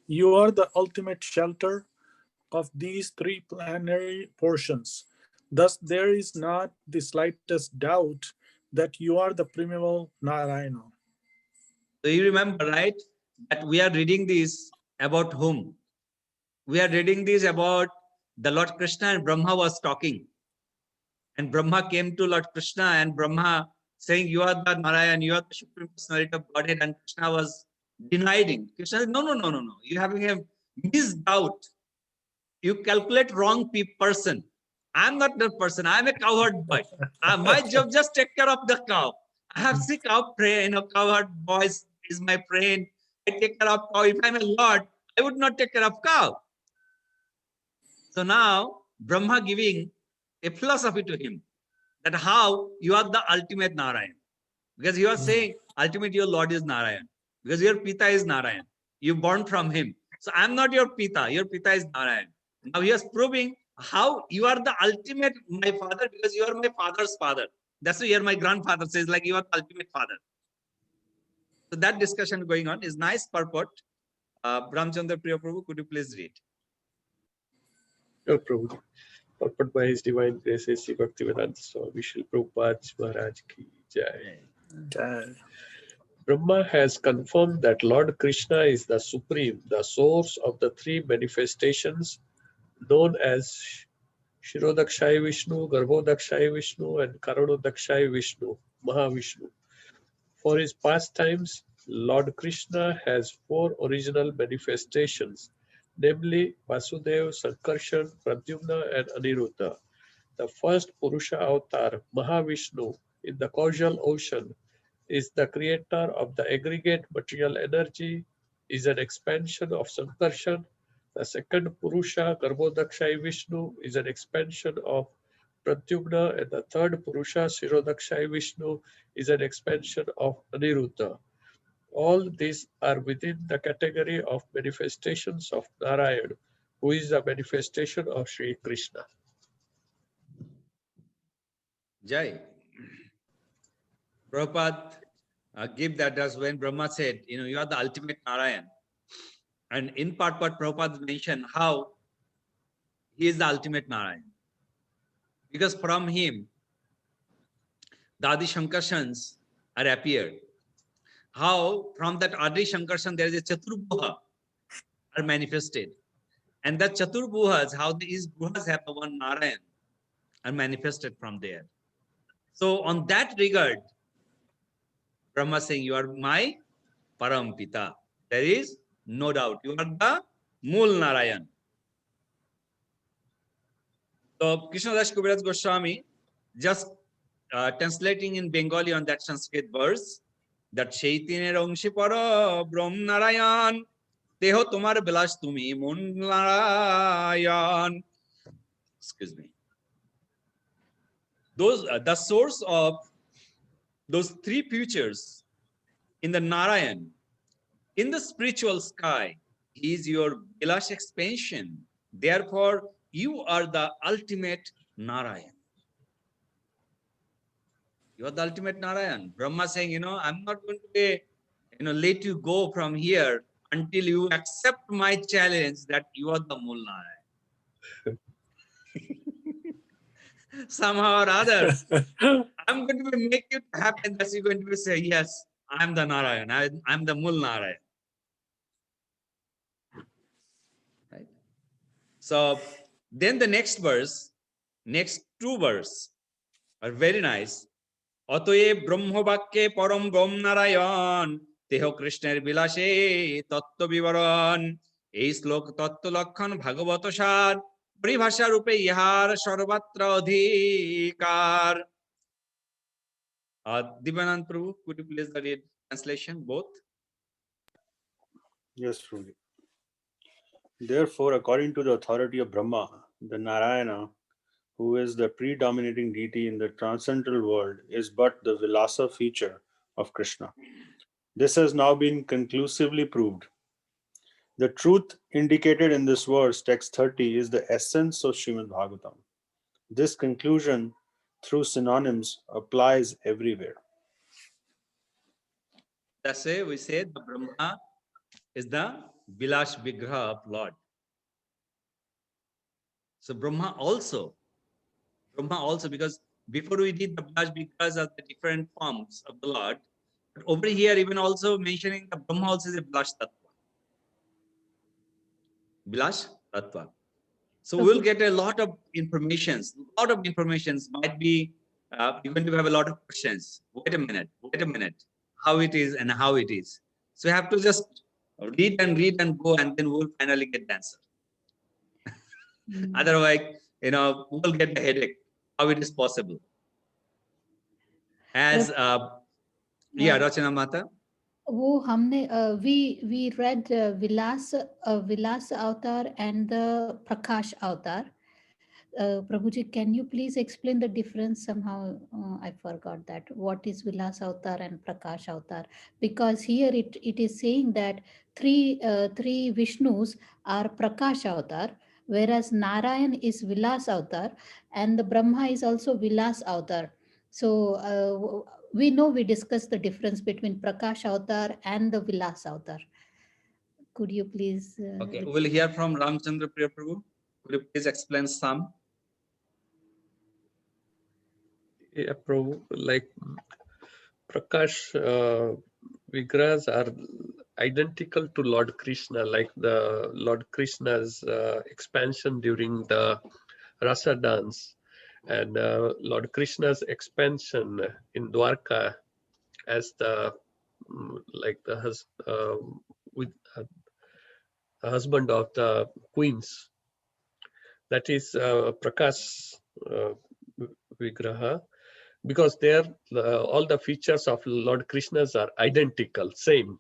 You are the ultimate shelter of these three plenary portions. Thus, there is not the slightest doubt that you are the primeval Narayana. So you remember, right, that we are reading this about whom? We are reading this about the Lord Krishna and Brahma was talking. And Brahma came to Lord Krishna and Brahma saying, you are the Narayan, you are the Supreme Personality of Godhead. And Krishna was denying. Krishna said, no, no, no, no, no. You're having a misdoubt. You calculate wrong person. I'm not that person. I'm a cowherd boy. My job just take care of the cow. I have seen cow pray. Cowherd boys is my friend. I take care of cow. If I'm a lord, I would not take care of cow. So now Brahma giving a philosophy to him that how you are the ultimate Narayan. Because you are saying ultimate your Lord is Narayan. Because your Pita is Narayan. You born from him. So I'm not your Pita. Your Pita is Narayan. Now he is proving how you are the ultimate my father because you are my father's father. That's why here my grandfather says like you are the ultimate father. So that discussion going on is nice purport. Ramchandra Priya Prabhu, could you please read? Sure, Prabhuji. Purport by His Divine Grace A.C. Bhaktivedanta Swami Srila Prabhupada Maharaj ki jai. Brahma has confirmed that Lord Krishna is the supreme, the source of the three manifestations known as Shirodakshai Vishnu, Garbhodakshai Vishnu, and Karanodakshai Vishnu, Mahavishnu. For his pastimes, Lord Krishna has four original manifestations, namely Vasudeva, Sankarshan, Pradyumna, and Aniruddha. The first Purusha avatar, Mahavishnu, in the causal ocean, is the creator of the aggregate material energy, is an expansion of Sankarshan. The second Purusha, Garbhodakshai Vishnu, is an expansion of Pradyumna, and the third Purusha, Shirodakshai Vishnu, is an expansion of Aniruddha. All these are within the category of manifestations of Narayan, who is a manifestation of Sri Krishna. Jai. Prabhupada give that as when Brahma said, you are the ultimate Narayan. And in part what Prabhupada mentioned, how he is the ultimate Narayan. Because from him, the Adi Shankarshans are appeared. How from that Adi Shankarshan there is a Chaturbuha are manifested. And that Chaturbuhas, how these Buhas have the one Narayan are manifested from there. So on that regard, Brahma saying, you are my Parampita. There is no doubt. You are the Mool Narayan. So Krishnadas Kaviraj Goswami just translating in Bengali on that Sanskrit verse that Shaitiner Angshi Para Brahm Narayan Teho Tumar Bilash Tumi Mool Narayan. Excuse me. Those the source of those three futures in the Narayan, in the spiritual sky, is your Bilash expansion. Therefore, you are the ultimate Narayan. You are the ultimate Narayan. Brahma saying, I'm not going to be, let you go from here until you accept my challenge that you are the Mool Narayan. Somehow or other, I'm going to make it happen that you're going to say, yes, I'm the Narayan. I'm the Mool Narayan. Right? So then the next verse, next two verses are very nice. Otoye Brahmavakke Param Brahm Narayan Teho Krishner Bilashe Tattva Vivaran এই শ্লোক তত্ত্ব লক্ষণ ভাগবত সার পরিভাষা রূপে ইহার সর্বত্র অধিকার. Divanand Prabhu, could you please read translation both? Yes, truly. Therefore, according to the authority of Brahma, the Narayana, who is the predominating deity in the transcendental world, is but the Vilasa feature of Krishna. This has now been conclusively proved. The truth indicated in this verse, text 30, is the essence of Srimad Bhagavatam. This conclusion, through synonyms, applies everywhere. That's why we say the Brahma is the Vilash Vigraha of Lord. So Brahma also, because before we did the Vilash Vigrahas of the different forms of the Lord, but over here even also mentioning the Brahma also is a Vilash Tattva. Vilash Tattva. So we'll get a lot of informations. Might be you're going to have a lot of questions. Wait a minute. How it is and how it is. So you have to just read and go, and then we'll finally get the answer. Otherwise, we'll get the headache. How it is possible? As yeah, Rachana Mata. वो हमने we read Vilas Avatar and the Prakash Avatar. Prabhuji, can you please explain the difference somehow? I forgot that. What is Vilas Avatar and Prakash Avatar? Because here it is saying that three Vishnus are Prakash Avatar, whereas Narayan is Vilas Avatar and the Brahma is also Vilas Avatar. So we know we discussed the difference between Prakash Avatar and the Vilas Avatar. Could you please? Okay, we'll hear from Ramchandra Priya Prabhu. Could you please explain some? Yeah, Prabhu, like Prakash Vigrahas are identical to Lord Krishna, like the Lord Krishna's expansion during the Rasa dance, and Lord Krishna's expansion in Dwarka as the with husband of the queens. That is Prakash Vigraha, because there all the features of Lord Krishna's are identical, same.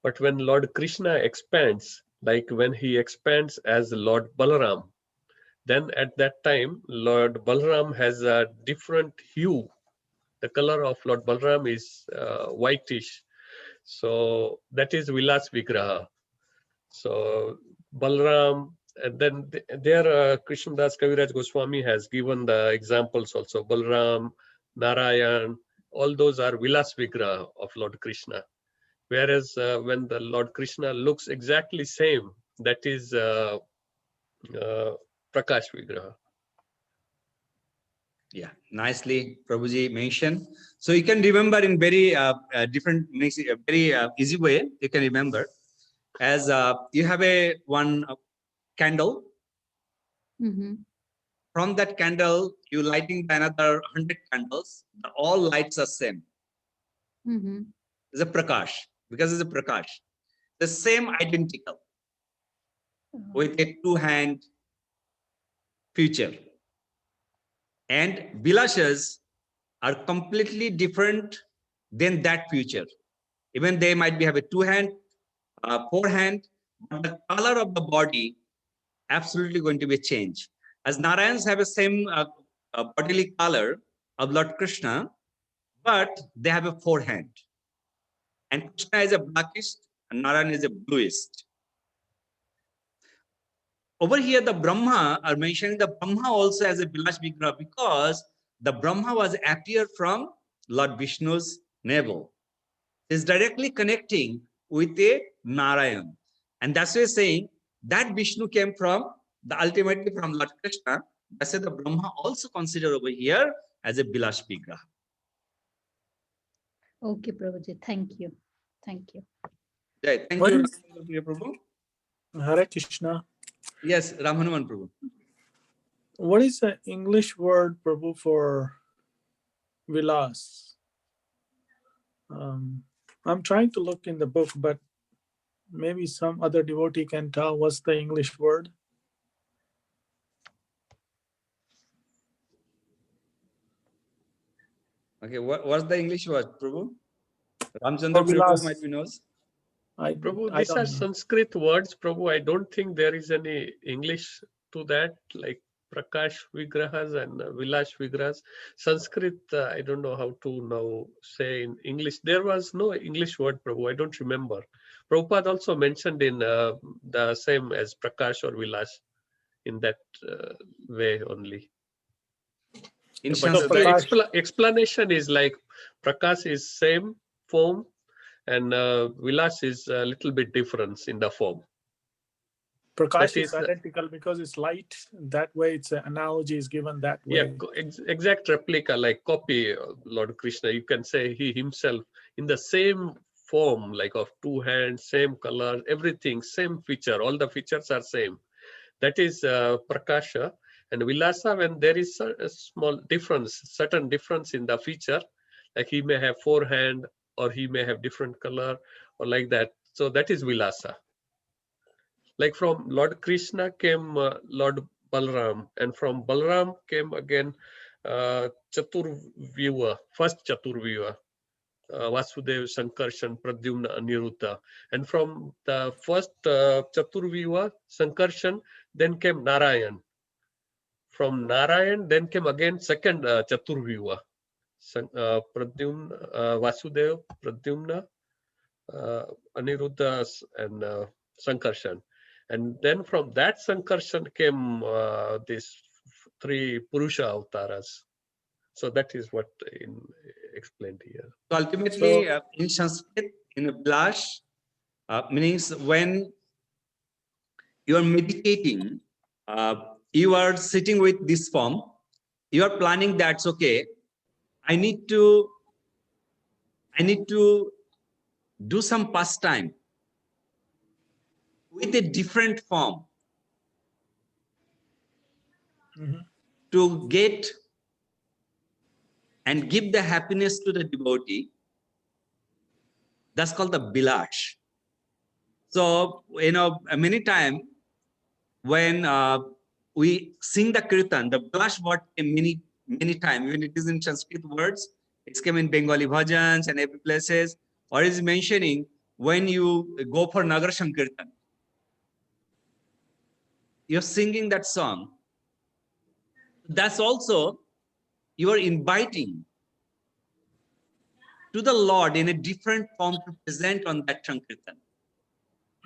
But when Lord Krishna expands, like when he expands as Lord Balaram, then at that time Lord Balaram has a different hue. The color of Lord Balaram is whitish. So that is Vilas Vigraha. So Balaram, and then there Krishnadas Kaviraj Goswami has given the examples also. Balaram, Narayan, all those are Vilas Vigraha of Lord Krishna. Whereas when the Lord Krishna looks exactly same, that is Prakash Vigraha. Yeah, nicely Prabhuji mentioned. So you can remember in very different, very easy way. You can remember as you have one candle. Mm-hmm. From that candle, you lighting another 100 candles. All lights are same. Mm-hmm. It's a prakash, because it's a prakash. The same identical with a two-hand feature. And bilashas are completely different than that feature. Even they might be have a two-hand, four-hand, but the color of the body absolutely going to be a change. As Narayans have a same bodily color of Lord Krishna, but they have a four-hand. And Krishna is a blackish and Narayan is a bluish. Over here, the Brahma are mentioning the Brahma also as a Vilas Vigraha because the Brahma was appeared from Lord Vishnu's navel. Is directly connecting with a Narayan. And that's why saying that Vishnu came from ultimately from Lord Krishna. That's why the Brahma also considered over here as a Vilas Vigraha. Okay, Prabhuji, thank you. Thank you. Right. Thank What you, is- Ramchandra Prabhu. Hare Krishna. Yes, Ramhanuman Prabhu. What is the English word, Prabhu, for Vilas? I'm trying to look in the book, but maybe some other devotee can tell what's the English word. Okay, what's the English word, Prabhu? Ramchandra Prabhu Vilas. might be knows. Prabhu, I these don't are know. Sanskrit words, Prabhu. I don't think there is any English to that, like Prakash Vigrahas and Vilas Vigrahas. Sanskrit, I don't know how to now say in English. There was no English word, Prabhu. I don't remember. Prabhupada also mentioned in the same as Prakash or Vilas in that way only. In But So the Prakash- explanation is like Prakash is same form and Vilas is a little bit difference in the form. Prakash That is is, identical because it's light. That way, its analogy is given that yeah, way. exact replica, like copy Lord Krishna. You can say he himself in the same form, like of two hands, same color, everything, same feature. All the features are same. That is Prakasha. And Vilasa, when there is a small difference, certain difference in the feature, like he may have four hand, or he may have different color, or like that. So that is Vilasa. Like from Lord Krishna came Lord Balram, and from Balram came again Chaturvyuha, first Chaturvyuha, Vasudev, Sankarshan, Pradyumna, Aniruddha. And from the first Chaturvyuha, Sankarshan, then came Narayan. From Narayan, then came again second Chaturvyuha, Pradyumna, Vasudev, Pradyumna, Aniruddha, and Sankarshan. And then from that Sankarshan came these three Purusha avatars. So that is what explained here. So ultimately, So- in Sanskrit, in Abhilash, means when you are meditating, you are sitting with this form, you are planning that's okay. I need to do some pastime with a different form Mhm. to get and give the happiness to the devotee. That's called the bilash. So, many times when we sing the kirtan, the bilash word came many times, even it is in Sanskrit words, it's came in Bengali bhajans and every places, or is mentioning when you go for Nagar Sankirtan. You're singing that song. That's also, you are inviting to the Lord in a different form to present on that Sankirtan.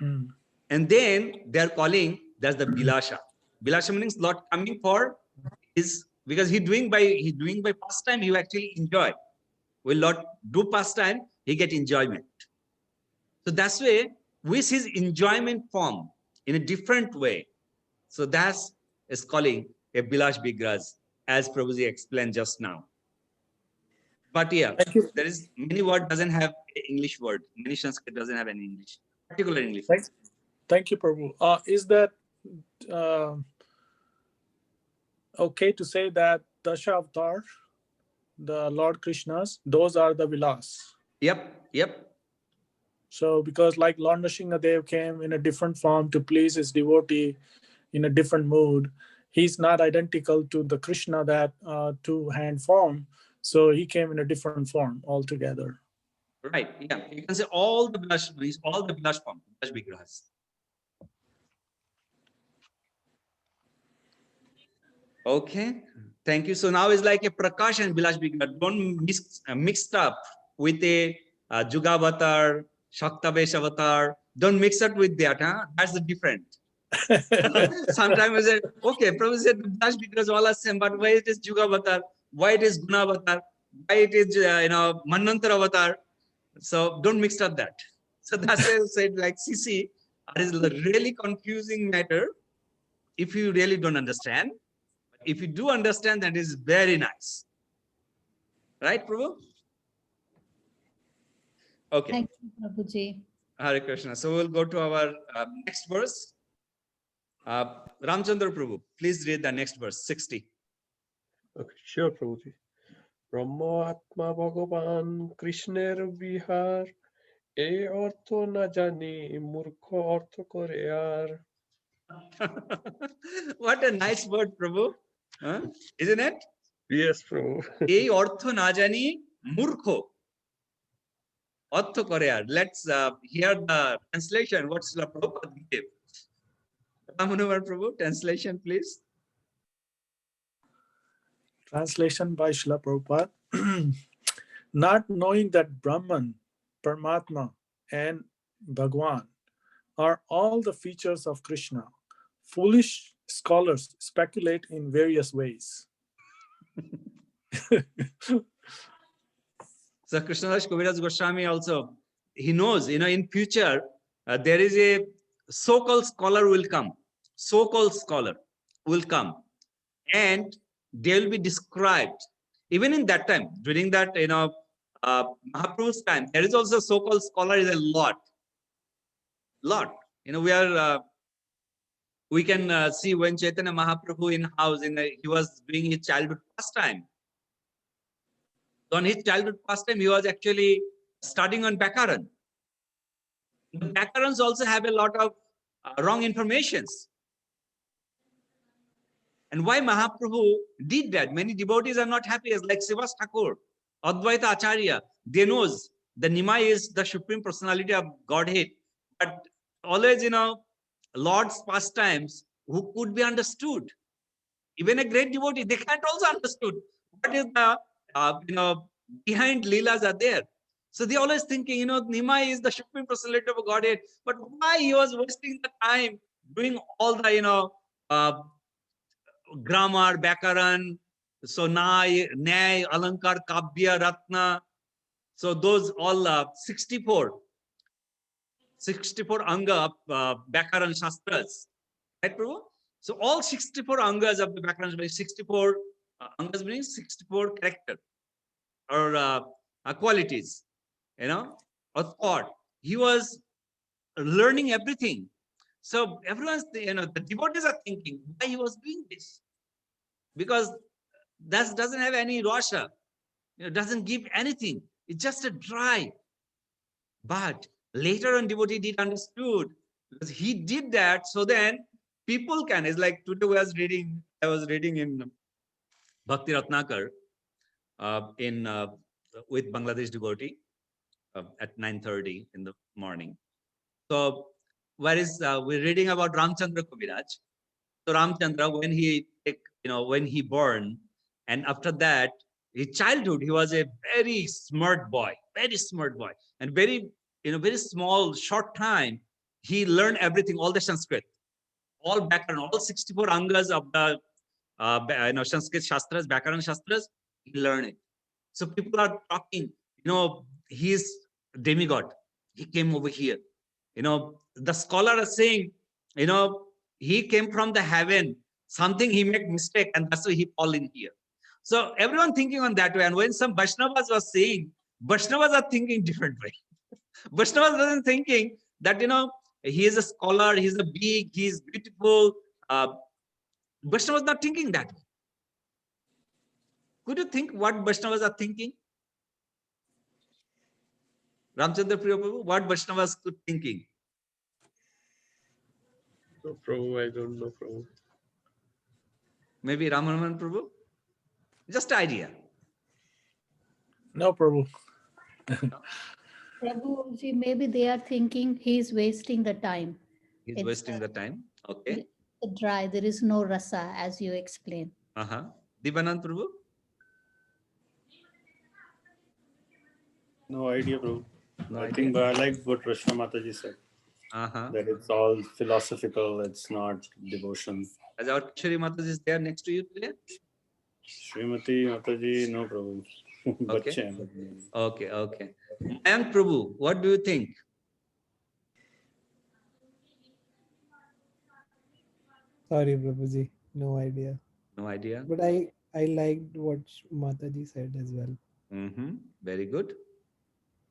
Mm. And then they're calling, that's the Bilasha. Bilasha means Lord coming for his, because he's doing by pastime, he actually enjoy. Will Lord do pastime, he get enjoyment. So that's way, with his enjoyment form in a different way. So that's is calling a Bilash Bigras, as Prabhuji explained just now. But yeah, Thank you. there is many word doesn't have English word. Many Sanskrit doesn't have any English, particular English. Thank you, Prabhu. Is that okay to say that Dasha Avatar, the Lord Krishnas, those are the Vilas? Yep. So because like Lord Nrsimhadev came in a different form to please his devotee in a different mood, he's not identical to the Krishna that two-hand form. So he came in a different form altogether. Right. Yeah. You can say all the blush form, blush Vigrahas. Okay. Thank you. So now it's like a Prakash and Bilash Vigrah. Don't mix up with a Jugavatar, Shaktavesh avatar. Don't mix it with that. Huh? That's the different. Sometimes I say, okay, Prabhu said Bilash Vigrahas all are same, but why it is Jugavatar? Why it is Gunavatar? Why it is Manvantar avatar? So don't mix up that. So that's why I said like CC is a really confusing matter if you really don't understand. If you do understand, that is very nice. Right, Prabhu? Okay. Thank you, Prabhuji. Hare Krishna. So we'll go to our next verse. Ramchandra Prabhu, please read the next verse, 60. Okay, sure, Prabhuji. Brahmatma Bhagavan Krishner Vihar E ortho na jani murkho ortho kore yaar. What a nice word, Prabhu. Huh? Isn't it? Yes, Prabhu. Ei ortho na jani murkho ortho kore yaar. Let's hear the translation. What Srila Prabhupada gave. Ramanuvar Prabhu, translation, please. Translation by Srila Prabhupada. Not knowing that Brahman, Paramatma, and Bhagwan are all the features of Krishna, foolish scholars speculate in various ways. So Krishnadas Kaviraj Goswami also, he knows, in future, there is a so-called scholar will come. So-called scholar will come. And they will be described. Even in that time, during that, Mahaprabhu's time, there is also so-called scholar is a lot. We can see when Chaitanya Mahaprabhu in house, he was doing his childhood pastime. So on his childhood pastime, he was actually studying on Bakaran. The Bakarans also have a lot of wrong informations. And why Mahaprabhu did that? Many devotees are not happy, as like Srivas Thakur, Advaita Acharya. They knows the Nimai is the Supreme Personality of Godhead. But always, Lord's pastimes, who could be understood? Even a great devotee, they can't also understood. What is the, behind Leelas are there. So they always thinking, Nimai is the Supreme Personality of Godhead. But why he was wasting the time doing all the, grammar, Bakaran, so Nyay, Alankar, Kabya, Ratna. So those all 64 Anga of Bakaran Shastras. Right, Prabhu? So all 64 Angas of the Bakaran, 64 Angas means 64 character or qualities, of thought. He was learning everything. So everyone's, the devotees are thinking why he was doing this. Because that doesn't have any rasha, doesn't give anything. It's just a dry. But later on, devotee did understood because he did that. So then people can. It's like today I was reading in Bhakti Ratnakar with Bangladesh devotee at 9:30 in the morning. So we're reading about Ramchandra Kaviraj. So Ramchandra, when he born, and after that, his childhood, he was a very smart boy, and very small, short time, he learned everything, all the Sanskrit, all Bakaran, all 64 Angas of the Sanskrit Shastras, Bakaran Shastras, he learned it. So people are talking, he's demigod. He came over here. The scholar is saying, he came from the heaven, something he made mistake, and that's why he fall in here. So everyone thinking on that way. And when some Vaishnavas was saying, Vaishnavas are thinking different way. Vaishnavas wasn't thinking that, he is a scholar, he's he's beautiful. Vaishnavas not thinking that way. Could you think what Vaishnavas are thinking? Ramchandra Priya Prabhu, what Vaishnavas could thinking? No, Prabhu, I don't know, Prabhu. Maybe Ramanujan Prabhu? Just idea. No, Prabhu. Prabhuji, maybe they are thinking he's wasting the time. He's It's, wasting the time. Okay. Dry, there is no rasa, as you explain. Divanand Prabhu? No idea, bro. No I idea. think I like what Rashna Mataji said. That it's all philosophical, it's not devotion. As our Kishori Mataji is there next to you today? Srimati Mataji, no problem. Okay. Okay. Mayank Prabhu, what do you think? Sorry, Prabhuji, no idea. No idea. But I liked what Mataji said as well. Very good.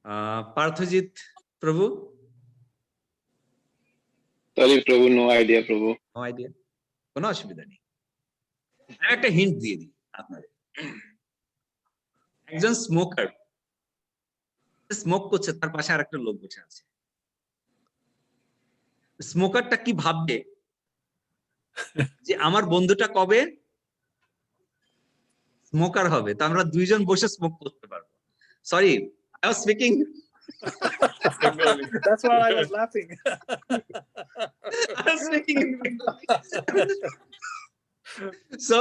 Parthajit Prabhu? Sorry, Prabhu, no idea, Prabhu. No idea. কোনো অসুবিধা নেই। আমি একটা hint দিয়ে দিই আপনাদের। একজন smoker smoke করছে, তার পাশে আরেকটা লোক বসে আছে। স্মোকারটা কি ভাববে যে আমার বন্ধুটা কবে স্মোকার হবে, তো আমরা দুইজন বসে স্মোক করতে পারবো। Sorry, I was speaking. That's why I was laughing. I was speaking in Bengali. So,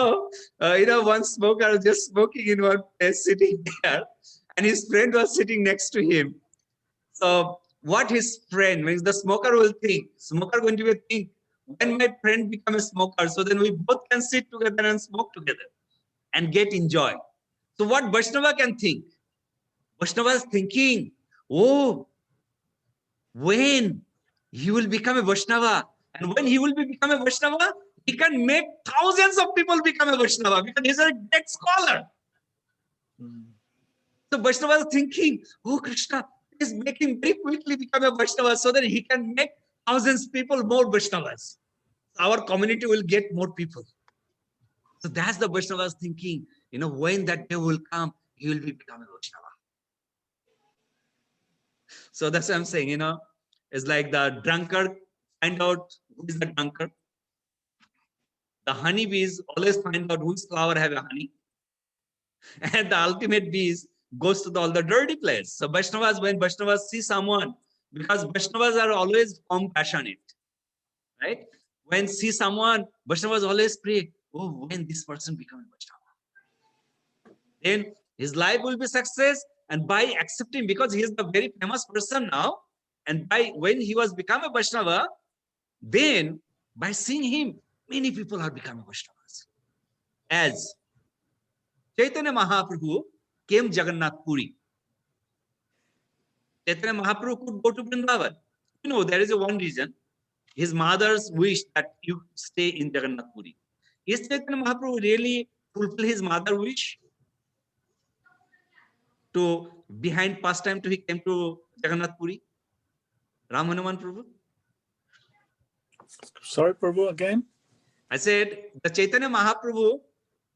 one smoker was just smoking in one place, sitting there, and his friend was sitting next to him. So, what his friend means, the smoker will think, smoker going to think, when my friend become a smoker, so then we both can sit together and smoke together and get enjoy. So, what Vaishnava can think? Vaishnava is thinking, oh, when he will become a Vaishnava, and when he will become a Vaishnava, he can make thousands of people become a Vaishnava because he's a great scholar. So Vaishnava is thinking, oh, Krishna is making very quickly become a Vaishnava so that he can make thousands of people more Vaishnavas. Our community will get more people. So that's the Vaishnava's thinking. When that day will come, he will become a Vaishnava. So that's what I'm saying, is like the drunkard find out who is the drunkard. The honeybees always find out whose flower have a honey. And the ultimate bees goes to all the dirty place. So Vaishnavas, when Vaishnavas see someone, because Vaishnavas are always compassionate, right? When see someone, Vaishnavas always pray, oh, when this person becomes Vaishnava, then his life will be success. And by accepting, because he is the very famous person now, and by when he was become a Vaishnava, then by seeing him, many people are becoming Vaishnavas. As Chaitanya Mahaprabhu came Jagannath Puri. Chaitanya Mahaprabhu could go to Vrindavan. You know, there is a one reason. His mother's wish that you stay in Jagannath Puri. Is Chaitanya Mahaprabhu really fulfill his mother's wish? To behind pastime to he came to Jagannath Puri? Ram Hanuman Prabhu? Sorry, Prabhu, again. I said the Chaitanya Mahaprabhu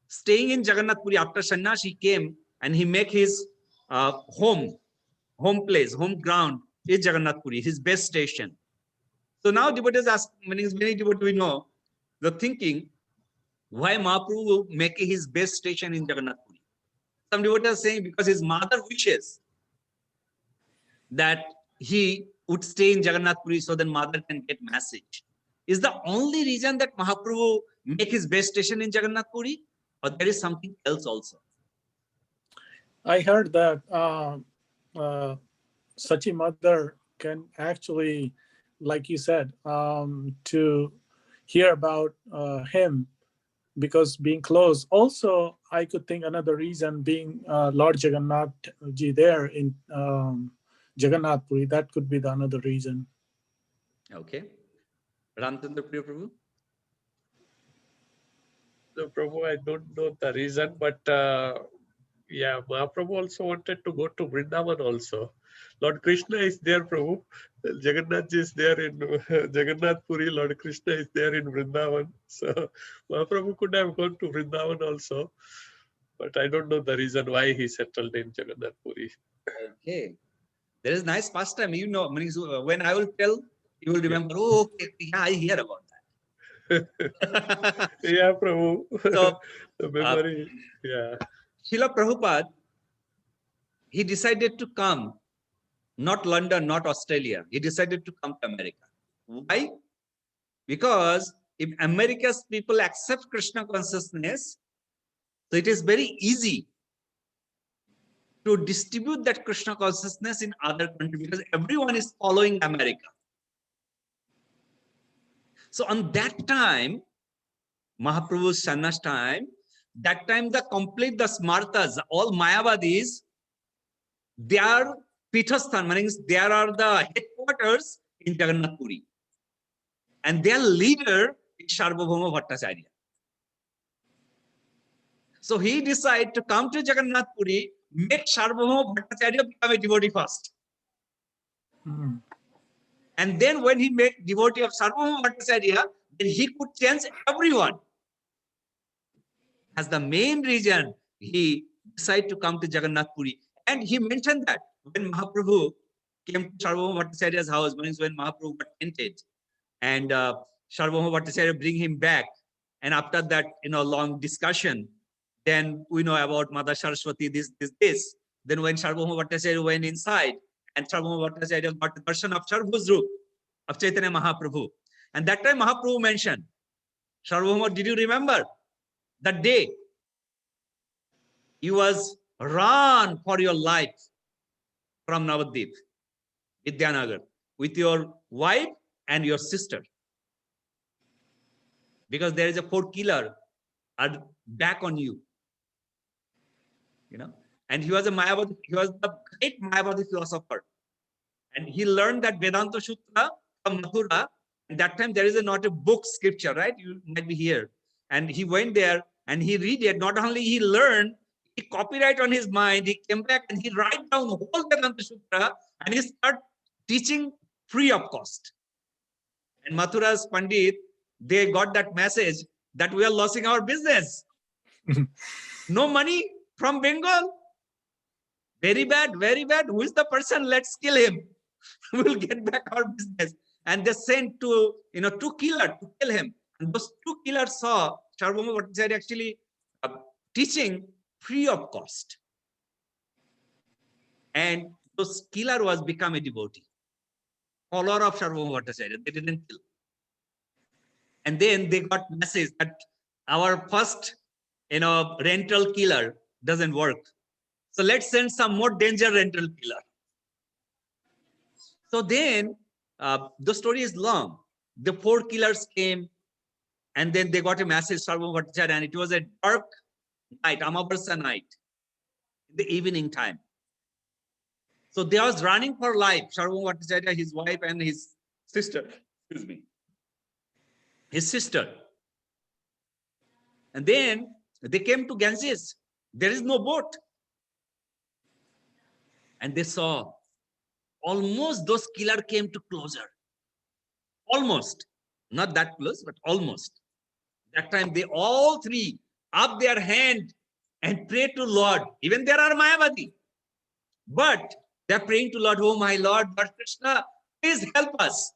staying in Jagannath Puri after sannyas, he came and he make his home place, home ground is Jagannath Puri, his best station. So now devotees ask, many devotees we know, the thinking, why Mahaprabhu make his best station in Jagannath Puri? Some devotees are saying because his mother wishes that he would stay in Jagannath Puri so that mother can get message. Is the only reason that Mahaprabhu make his best station in Jagannath Puri, or there is something else also? I heard that Sachi mother can actually, like you said, to hear about him because being close. Also, I could think another reason being Lord Jagannath ji there in Jagannath Puri. That could be the another reason. Okay. Ramchandra Priya Prabhu? No, Prabhu, I don't know the reason, but yeah, Mahaprabhu also wanted to go to Vrindavan also. Lord Krishna is there, Prabhu. Jagannath is there in Jagannath Puri. Lord Krishna is there in Vrindavan. So Mahaprabhu could have gone to Vrindavan also, but I don't know the reason why he settled in Jagannath Puri. Okay. There is nice pastime, you know, when I will tell, you will remember, oh, okay, yeah, I hear about that. Yeah, Prabhu. So, the memory, yeah. Srila Prabhupada, he decided to come, not London, not Australia. He decided to come to America. Why? Because if America's people accept Krishna consciousness, so it is very easy to distribute that Krishna consciousness in other countries because everyone is following America. So on that time, Mahaprabhu's sannyas time, that time the Smartas, all Mayavadis, their Pithasthan, meaning there are the headquarters in Jagannath Puri. And their leader is Sarvabhauma Bhattacharya. So he decided to come to Jagannath Puri, make Sarvabhauma Bhattacharya become a devotee first. And then when he made devotee of Sarvabhauma Bhattacharya, then he could change everyone. As the main reason, he decided to come to Jagannath Puri. And he mentioned that when Mahaprabhu came to Sarvabhauma Bhattacharya's house, when Mahaprabhu got entered, and Sarvabhauma Bhattacharya bring him back. And after that, long discussion, then we know about Mother Saraswati, this. Then when Sarvabhauma Bhattacharya went inside, and Sarvabhauma Bhattacharya got the darshan of Sarvabhauma of Chaitanya Mahaprabhu. And that time Mahaprabhu mentioned, Sarvabhauma, did you remember that day you was run for your life from Navadvip, Vidyanagar, with your wife and your sister? Because there is a 4 killer are back on you. And he was a Mayavadi, he was the great Mayavadi philosopher. And he learned that Vedanta Sutra from Mathura. And that time there is not a book scripture, right? You might be here. And he went there and he read it. Not only he learned, he copyright on his mind. He came back and he write down the whole Vedanta Sutra and he start teaching free of cost. And Mathura's Pandit, they got that message that we are losing our business. No money from Bengal. Very bad, very bad. Who is the person? Let's kill him. we'll get back our business. And they sent to, 2 killers to kill him. And those 2 killers saw Sarvabhauma Bhattacharya actually teaching free of cost. And those killer was become a devotee, follower of Sarvabhauma Bhattacharya. They didn't kill. And then they got message that our first, rental killer doesn't work. So let's send some more danger rental killer. So then the story is long. The 4 killers came, and then they got a message, Sarvabhauma Bhattacharya, and it was a dark night, Amavasya night, in the evening time. So they was running for life, Sarvabhauma Bhattacharya, his wife, and his sister. Excuse me. His sister. And then they came to Ganges. There is no boat. And they saw almost those killer came to closer. Almost. Not that close, but almost. That time they all 3 up their hand and pray to Lord. Even there are Mayavadi. But they're praying to Lord, oh my Lord, Lord Krishna, please help us.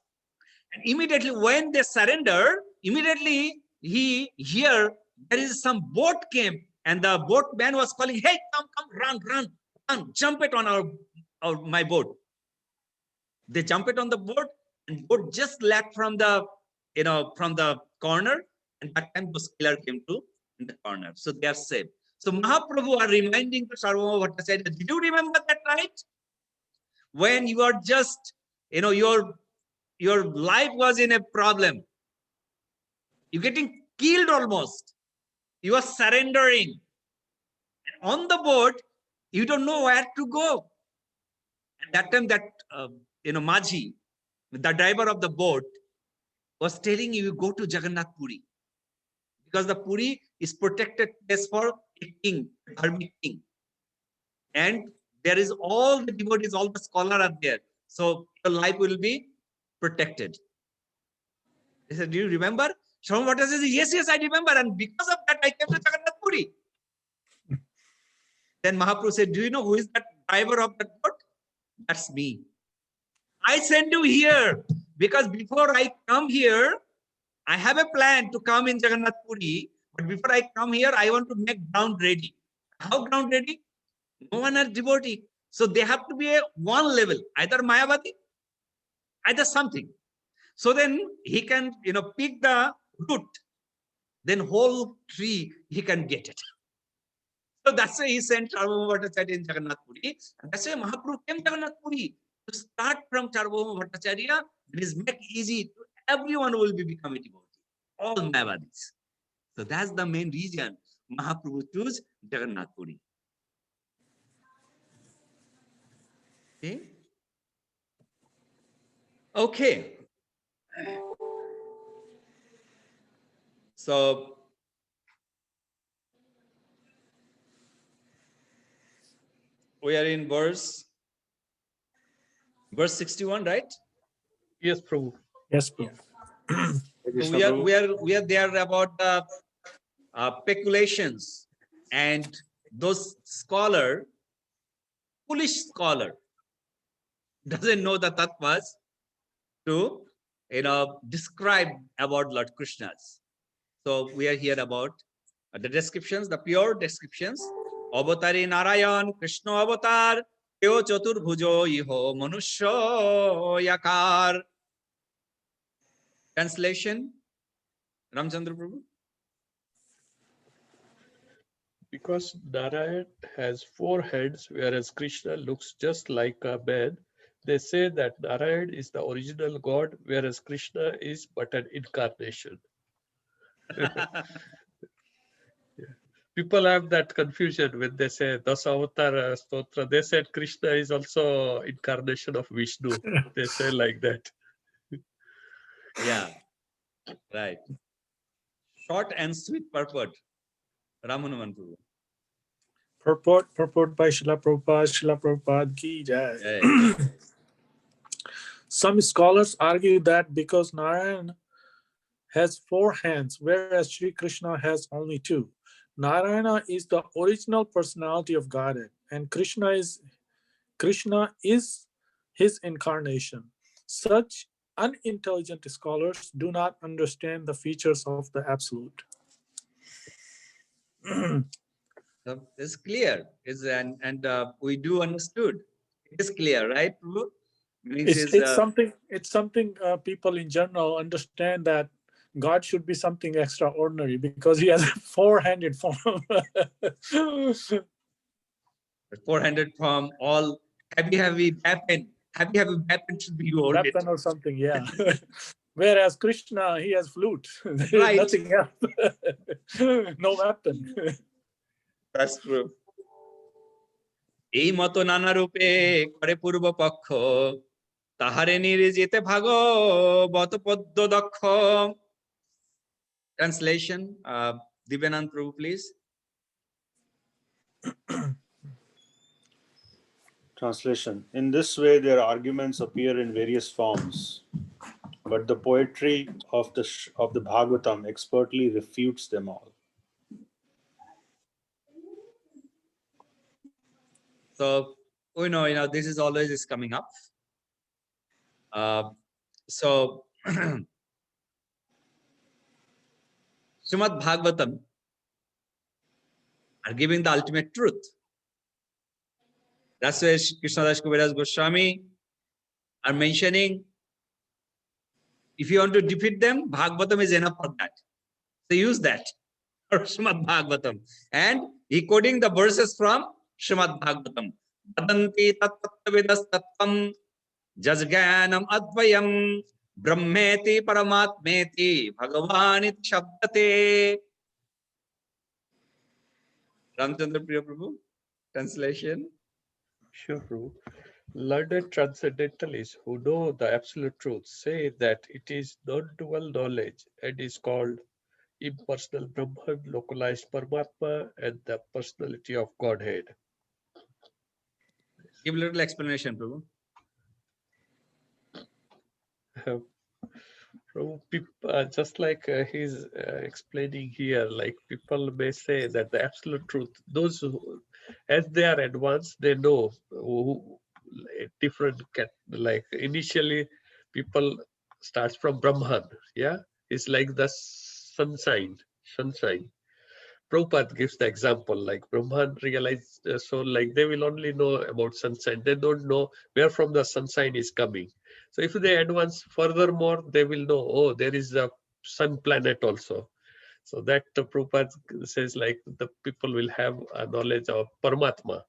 And immediately when they surrender, immediately here there is some boat came, and the boatman was calling, hey, come, run, jump it on my boat. They jump it on the boat, and boat just left from the corner, and that time those killer came to in the corner. So they are safe. So Mahaprabhu are reminding to Sarvabhauma Bhattacharya, did you remember that night? When you are just, your life was in a problem. You're getting killed almost. You are surrendering. And on the boat, you don't know where to go. And that time that, Majhi, the driver of the boat, was telling you go to Jagannath Puri. Because the Puri is protected place for a king, hermit king. And there is all the devotees, all the scholars are there. So your life will be protected. He said, do you remember? Sarvabhauma Bhattacharya says, yes, I remember. And because of that, I came to Jagannath Puri. Then Mahaprabhu said, do you know who is that driver of that boat? That's me. I send you here because before I come here, I have a plan to come in Jagannath Puri. But before I come here, I want to make ground ready. How ground ready? No one are devotee. So they have to be a one level, either Mayavadi, either something. So then he can, pick the root, then whole tree, he can get it. So that's why he sent Sarvabhauma Bhattacharya in Jagannath Puri. And that's why Mahaprabhu came to Jagannath Puri. To start from Sarvabhauma Bhattacharya, it is make easy. Everyone will be become a devotee. All Mayavadis. So that's the main reason Mahaprabhu chose Jagannath Puri. Okay. So we are in verse 61, right? Yes, Prabhu. Yes, Prabhu. So we are there about the speculations, and those foolish scholar, doesn't know the tattvas to describe about Lord Krishna's. So we are here about the descriptions, the pure descriptions. Avatari Narayan, Krishna avatar, Teo Chaturbhujo Iho Manusho Yakar. Translation, Ramchandra Prabhu. Because Narayan has 4 heads, whereas Krishna looks just like a man, they say that Narayan is the original God, whereas Krishna is but an incarnation. People have that confusion when they say Dasa Avatar Stotra. They said Krishna is also incarnation of Vishnu. They say like that. Yeah, right. Short and sweet purport. Ramanujan Prabhu. Purport by Srila Prabhupada ki jai. Yeah. Some scholars argue that because Narayan has 4 hands, whereas Sri Krishna has only 2, Narayana is the original personality of Godhead, and Krishna is his incarnation. Such unintelligent scholars do not understand the features of the Absolute. So it's clear. We do understood. It is clear, right, Prabhu? Means It's something people in general understand, that God should be something extraordinary because he has a four-handed form. 400 from all heavy weapon. Heavy weapon should be your Weapon or something, yeah. Whereas Krishna, he has flute. There is Right. nothing else. No weapon. That's true. এই মতো নানা রূপে করে পূর্ব পক্ষ তাহারে নির্জিতে ভাগবত পদ্য দক্ষ. Translation, Divyanand Prabhu, please. Translation. In this way, their arguments appear in various forms, but the poetry of the Bhagavatam expertly refutes them all. So we know, this is always coming up. So Srimad Bhagavatam are giving the ultimate truth. That's why Krishnadas Kaviraj Goswami are mentioning, if you want to defeat them, Bhagavatam is enough for that. So use that for Srimad Bhagavatam. And he quoting the verses from Srimad Bhagavatam. Vadanti tattvavidas tattvam jajganam advayam brahmeti paramatmeti bhagavanit shabdate. Ramchandra Priya Prabhu, translation. Sure, Prabhu. Learned transcendentalists who know the absolute truth say that it is non-dual knowledge and is called impersonal Brahman, localized Paramatma, and the personality of Godhead. Give a little explanation, Prabhu. Prabhu, just like he's explaining here, like people may say that the absolute truth, those who, as they are advanced, they know different, like initially people starts from Brahman, yeah, it's like the sunshine. Prabhupada gives the example, like Brahman realized, so like they will only know about sunshine, they don't know where from the sunshine is coming. So if they advance furthermore, they will know, oh, there is a sun planet also. So that Prabhupada says like the people will have a knowledge of Paramatma.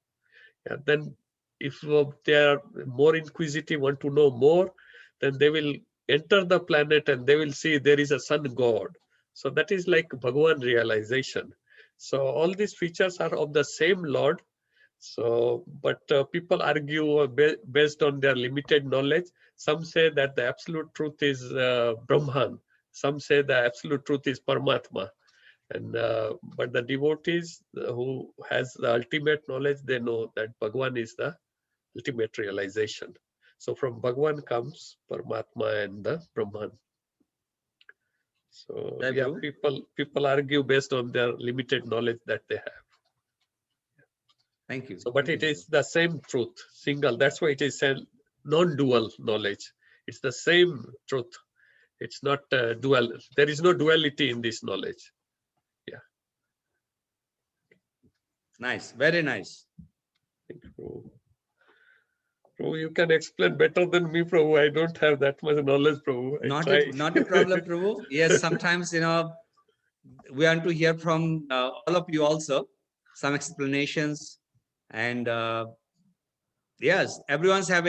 And then if they are more inquisitive, want to know more, then they will enter the planet and they will see there is a sun god. So that is like Bhagavan realization. So all these features are of the same Lord. So, but people argue based on their limited knowledge. Some say that the absolute truth is Brahman. Some say the absolute truth is Paramatma. And but the devotees who has the ultimate knowledge, they know that Bhagavan is the ultimate realization. So from Bhagavan comes Paramatma and the Brahman. So yeah, people argue based on their limited knowledge that they have. Thank you. So, but it is the same truth, single. That's why it is a non-dual knowledge. It's the same truth. It's not dual. There is no duality in this knowledge. Yeah. Nice, very nice. Thank you, Prabhu. Prabhu, you can explain better than me, Prabhu. I don't have that much knowledge, Prabhu. Not a problem, Prabhu. Yes, sometimes we want to hear from all of you also some explanations, and yes, everyone's have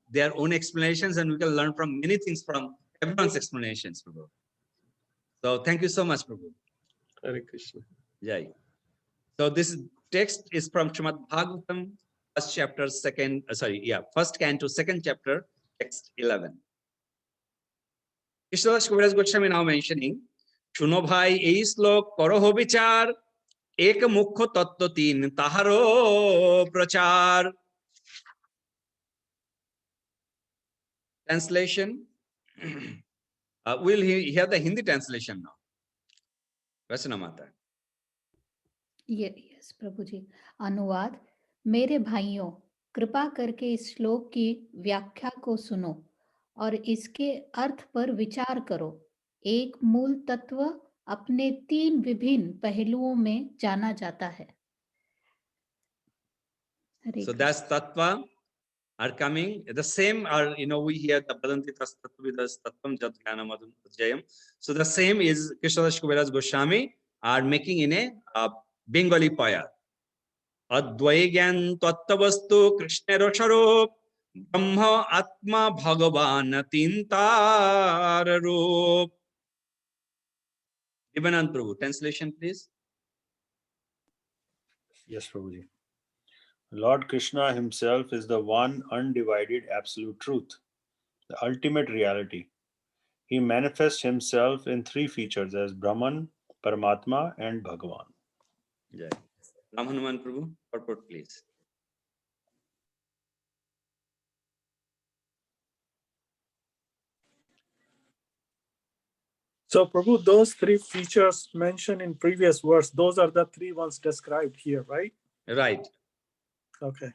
their own explanations, and we can learn from many things from everyone's explanations, Prabhu. So thank you so much, Prabhu. Hare Krishna. Jai. So this text is from Srimad Bhagavatam, first canto, second chapter, text 11. Krishnadas Kaviraj Goswami now mentioning, শুনো ভাই এই শ্লোক করহ বিচার, এক মুখ্য তত্ত্ব তিন তাহারো প্রচার. Translation. We'll hear the Hindi translation now. Rachana Mata. Yes प्रभु जी. अनुवाद. मेरे भाइयों, कृपा करके इस श्लोक की व्याख्या को सुनो और इसके अर्थ पर विचार करो। एक मूल तत्व अपने 3 विभिन्न पहलुओं में जाना जाता है। हरे So Krishna. that's tattva are coming. The same are, we hear the Badantitas Tattvavidas Tattvam Jat Jnanam Adhyayam. So the same is Krishnadas Kaviraj Goswami are making in a Bengali poem. Advai Gyan Tattvastu Krishna Rosharup Brahma Atma Bhagavan Tintar Rup. Divanand Prabhu, translation please. Yes, Prabhuji. Lord Krishna himself is the one undivided absolute truth, the ultimate reality. He manifests himself in 3 features as Brahman, Paramatma, and Bhagavan. Yeah. Ram Hanuman Prabhu, purport please. So, Prabhu, those 3 features mentioned in previous verse, those are the 3 ones described here, right? Right. Okay.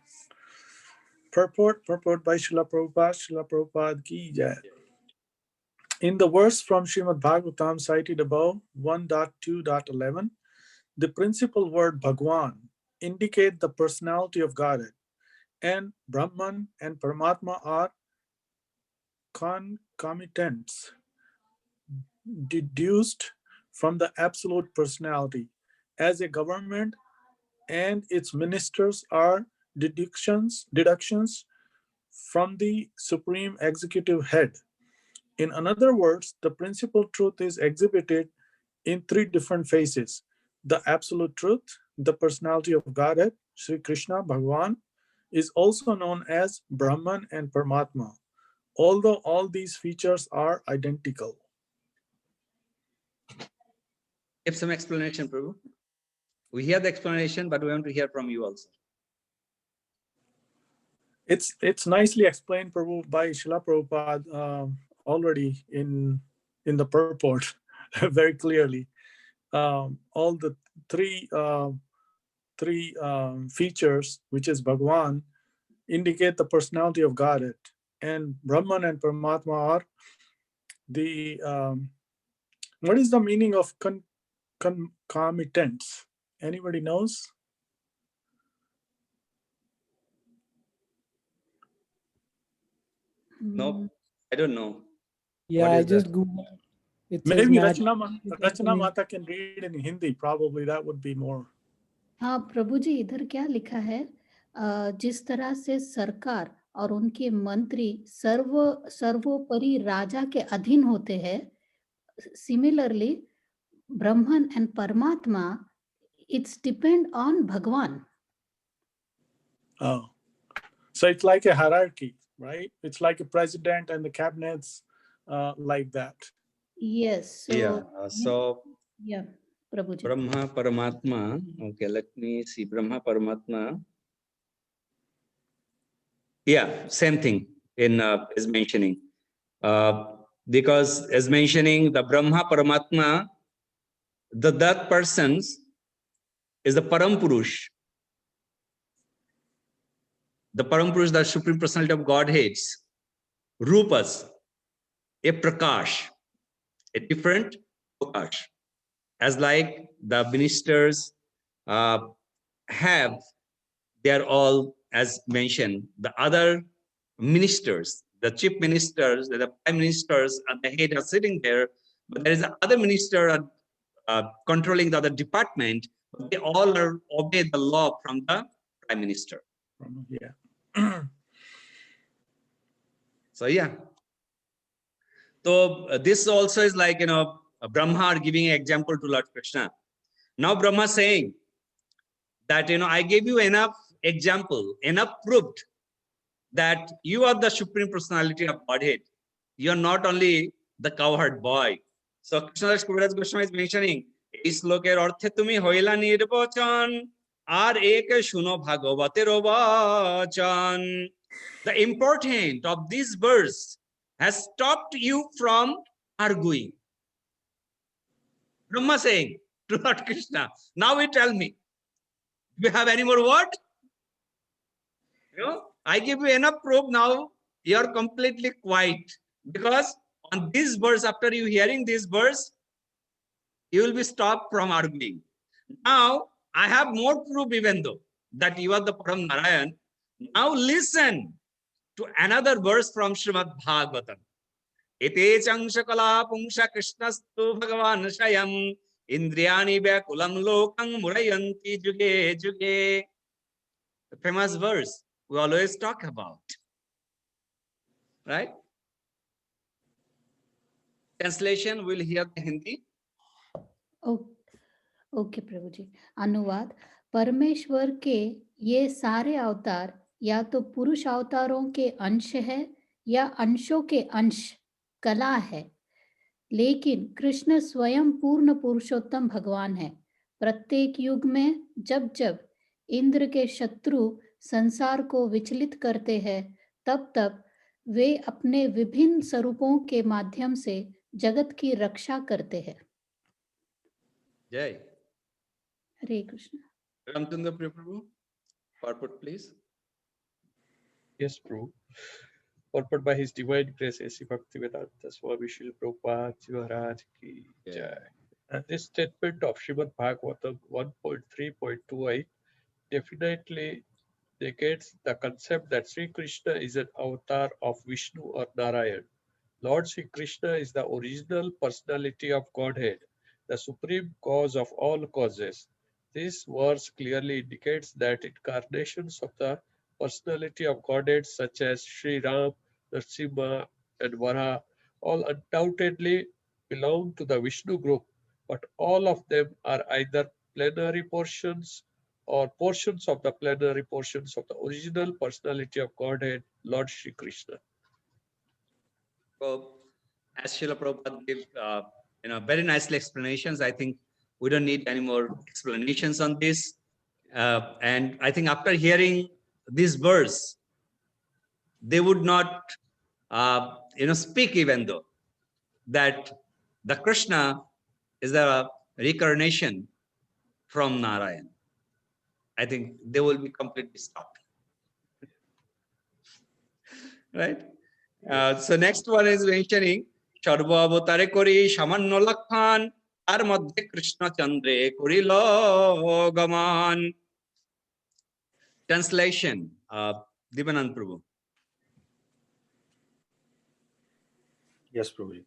Purport by Srila Prabhupada ki jai. In the verse from Srimad Bhagavatam cited above, 1.2.11, the principal word Bhagwan indicate the personality of Godhead, and Brahman and Paramatma are concomitants deduced from the absolute personality, as a government and its ministers are deductions from the supreme executive head. In other words, the principal truth is exhibited in 3 different phases: the absolute truth, the personality of Godhead, Sri Krishna, Bhagavan, is also known as Brahman and Paramatma, although all these features are identical. Give some explanation, Prabhu. We hear the explanation, but we want to hear from you also. It's nicely explained, Prabhu, by Srila Prabhupada already in the purport very clearly. All the three features, which is Bhagavan, indicate the personality of Godhead, and Brahman and Paramatma are the what is the meaning of concomitants? Anybody knows? No, I don't know. Yeah, What I is just that? googled. It says Maybe naturally Rachana happening. Mata can read in Hindi. Probably that would be more. हाँ प्रभु जी, इधर क्या लिखा है? जिस तरह से सरकार और उनके मंत्री सर्वोपरि राजा के अधीन होते हैं, सिमिलरली ब्रह्मन एंड परमात्मा, इट्स डिपेंड ऑन भगवान. Oh, so it's like a hierarchy, right? It's like a president and the cabinets, like that. Yes. So, Yeah. So yeah, Prabhuji. Brahma Paramatma. Okay, let me see. Brahma Paramatma. Yeah, same thing in is mentioning. Because as mentioning the Brahma Paramatma, that persons is the Param Purush. The Param Purush, the Supreme Personality of Godheads, Rupas, a Prakash, a different Prakash. As like the ministers have, they are all, as mentioned, the other ministers, the chief ministers, the prime ministers at the head are sitting there, but there is another minister controlling the other department. They all are obey the law from the prime minister. Yeah. So yeah. So this also is like, Brahma are giving an example to Lord Krishna. Now Brahma saying that, I gave you enough example, enough proved that you are the Supreme Personality of Godhead. You are not only the cowherd boy. So Krishnadas Kaviraj Goswami is mentioning, is loker orthe tumi hoila nirbochan, ar ek shuno bhagavater vachan. The important of this verse has stopped you from arguing. Brahma saying to Lord Krishna, now you tell me, do you have any more word? You know, I give you enough proof now. You are completely quiet because on this verse, after you hearing this verse, you will be stopped from arguing. Now I have more proof, even though that you are the Param Narayan. Now listen to another verse from Srimad Bhagavatam. Ite changsakala pungsha krishnastu bhagavan shayam indriyani vyakulam lokam murayanti juge juge. The famous verse we always talk about. Right? Translation, we'll hear the Hindi. Okay प्रभु जी। अनुवाद, परमेश्वर के ये सारे अवतार या तो पुरुष अवतारों के अंश है या अंशों के अंश कला है, लेकिन कृष्ण स्वयं पूर्ण पुरुषोत्तम भगवान है। प्रत्येक युग में जब जब इंद्र के शत्रु संसार को विचलित करते हैं, तब तब वे अपने विभिन्न स्वरूपों के माध्यम से जगत की रक्षा करते हैं। Jai. Hare Krishna. Ramchandra Prabhu, purport please. Yes, Prabhu. Purport by His Divine Grace, A.C. Bhaktivedanta Swami Srila Prabhupada Maharaj Ki Jai. And this statement of Srimad Bhagavatam 1.3.28 definitely negates the concept that Sri Krishna is an avatar of Vishnu or Narayan. Lord Sri Krishna is the original personality of Godhead, the supreme cause of all causes. This verse clearly indicates that incarnations of the personality of Godhead such as Sri Ram, Narasimha, and Varaha all undoubtedly belong to the Vishnu group, but all of them are either plenary portions or portions of the plenary portions of the original personality of Godhead, Lord Sri Krishna. So, as Srila Prabhupada gave, very nicely explanations, I think we don't need any more explanations on this. And I think after hearing this verse, they would not, speak even though that the Krishna is a reincarnation from Narayan. I think they will be completely stopped. Right? So next one is mentioning Sarva avatare kori samanno lakhan ar madhye Krishna Chandre korilo gaman. Translation, Divanand Prabhu. Yes, Prabhuji.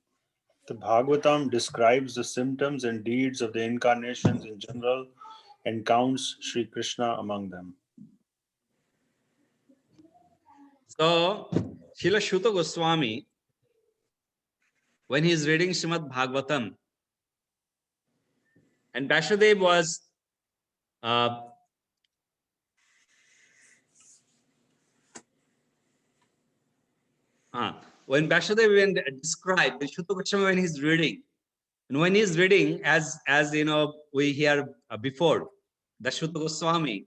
The Bhagavatam describes the symptoms and deeds of the incarnations in general and counts Sri Krishna among them. So, Srila Shuta Goswami, when he is reading Srimad Bhagavatam, and Vasudev was when Vasudev described Shuta Goswami when he's reading, and when he's reading, as you know, we hear before, the Shuta Goswami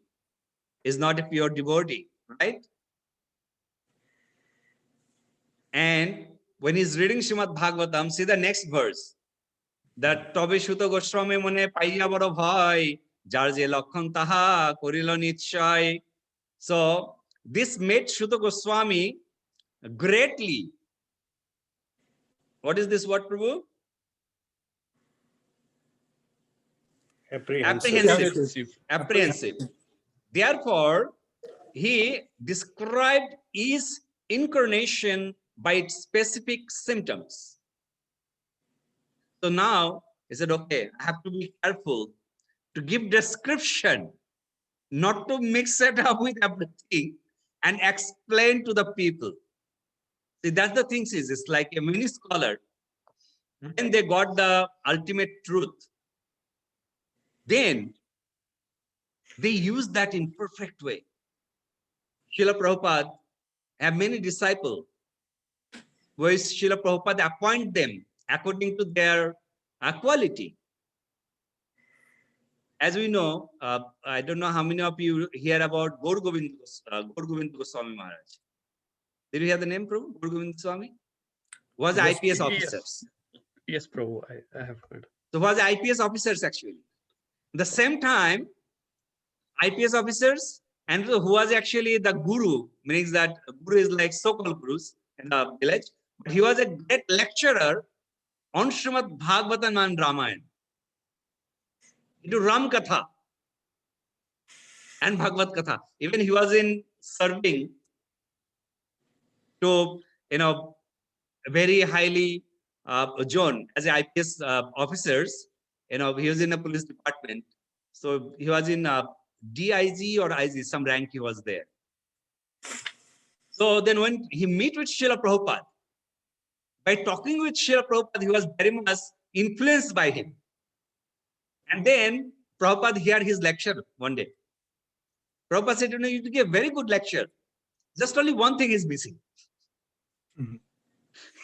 is not a pure devotee, right? And when he's reading Srimad Bhagavatam, see the next verse. That Tobe Shuta Goswami mone paiya boro bhoy, jar je lakhon taha korilo nichchoy. So this made Shuta Goswami greatly. What is this word, Prabhu? Apprehensive. Therefore, he described each incarnation by its specific symptoms. So now he said, okay, I have to be careful to give description, not to mix it up with everything and explain to the people. See, that's the thing is, it's like a mini scholar. When they got the ultimate truth, then they use that in perfect way. Srila Prabhupada have many disciples, where Srila Prabhupada appoint them according to their quality. As we know, I don't know how many of you hear about Gaur Govind Goswami Maharaj. Did you hear the name, Prabhu? Gaur Govind Swami? Was Yes, IPS officers. Yes, Prabhu, I have heard. So was IPS officers actually. At the same time, IPS officers and who was actually the guru, means that guru is like so-called gurus in the village, but he was a great lecturer on Srimad Bhagavatam and Ramayana, into Ram Katha and Bhagavad Katha. Even he was in serving to, very highly John as a IPS officers. He was in a police department, so he was in DIG or IG, some rank he was there. So then when he meet with Srila Prabhupada, by talking with Srila Prabhupada, he was very much influenced by him. And then Prabhupada heard his lecture one day. Prabhupada said, you give a very good lecture. Just only one thing is missing. Mhm.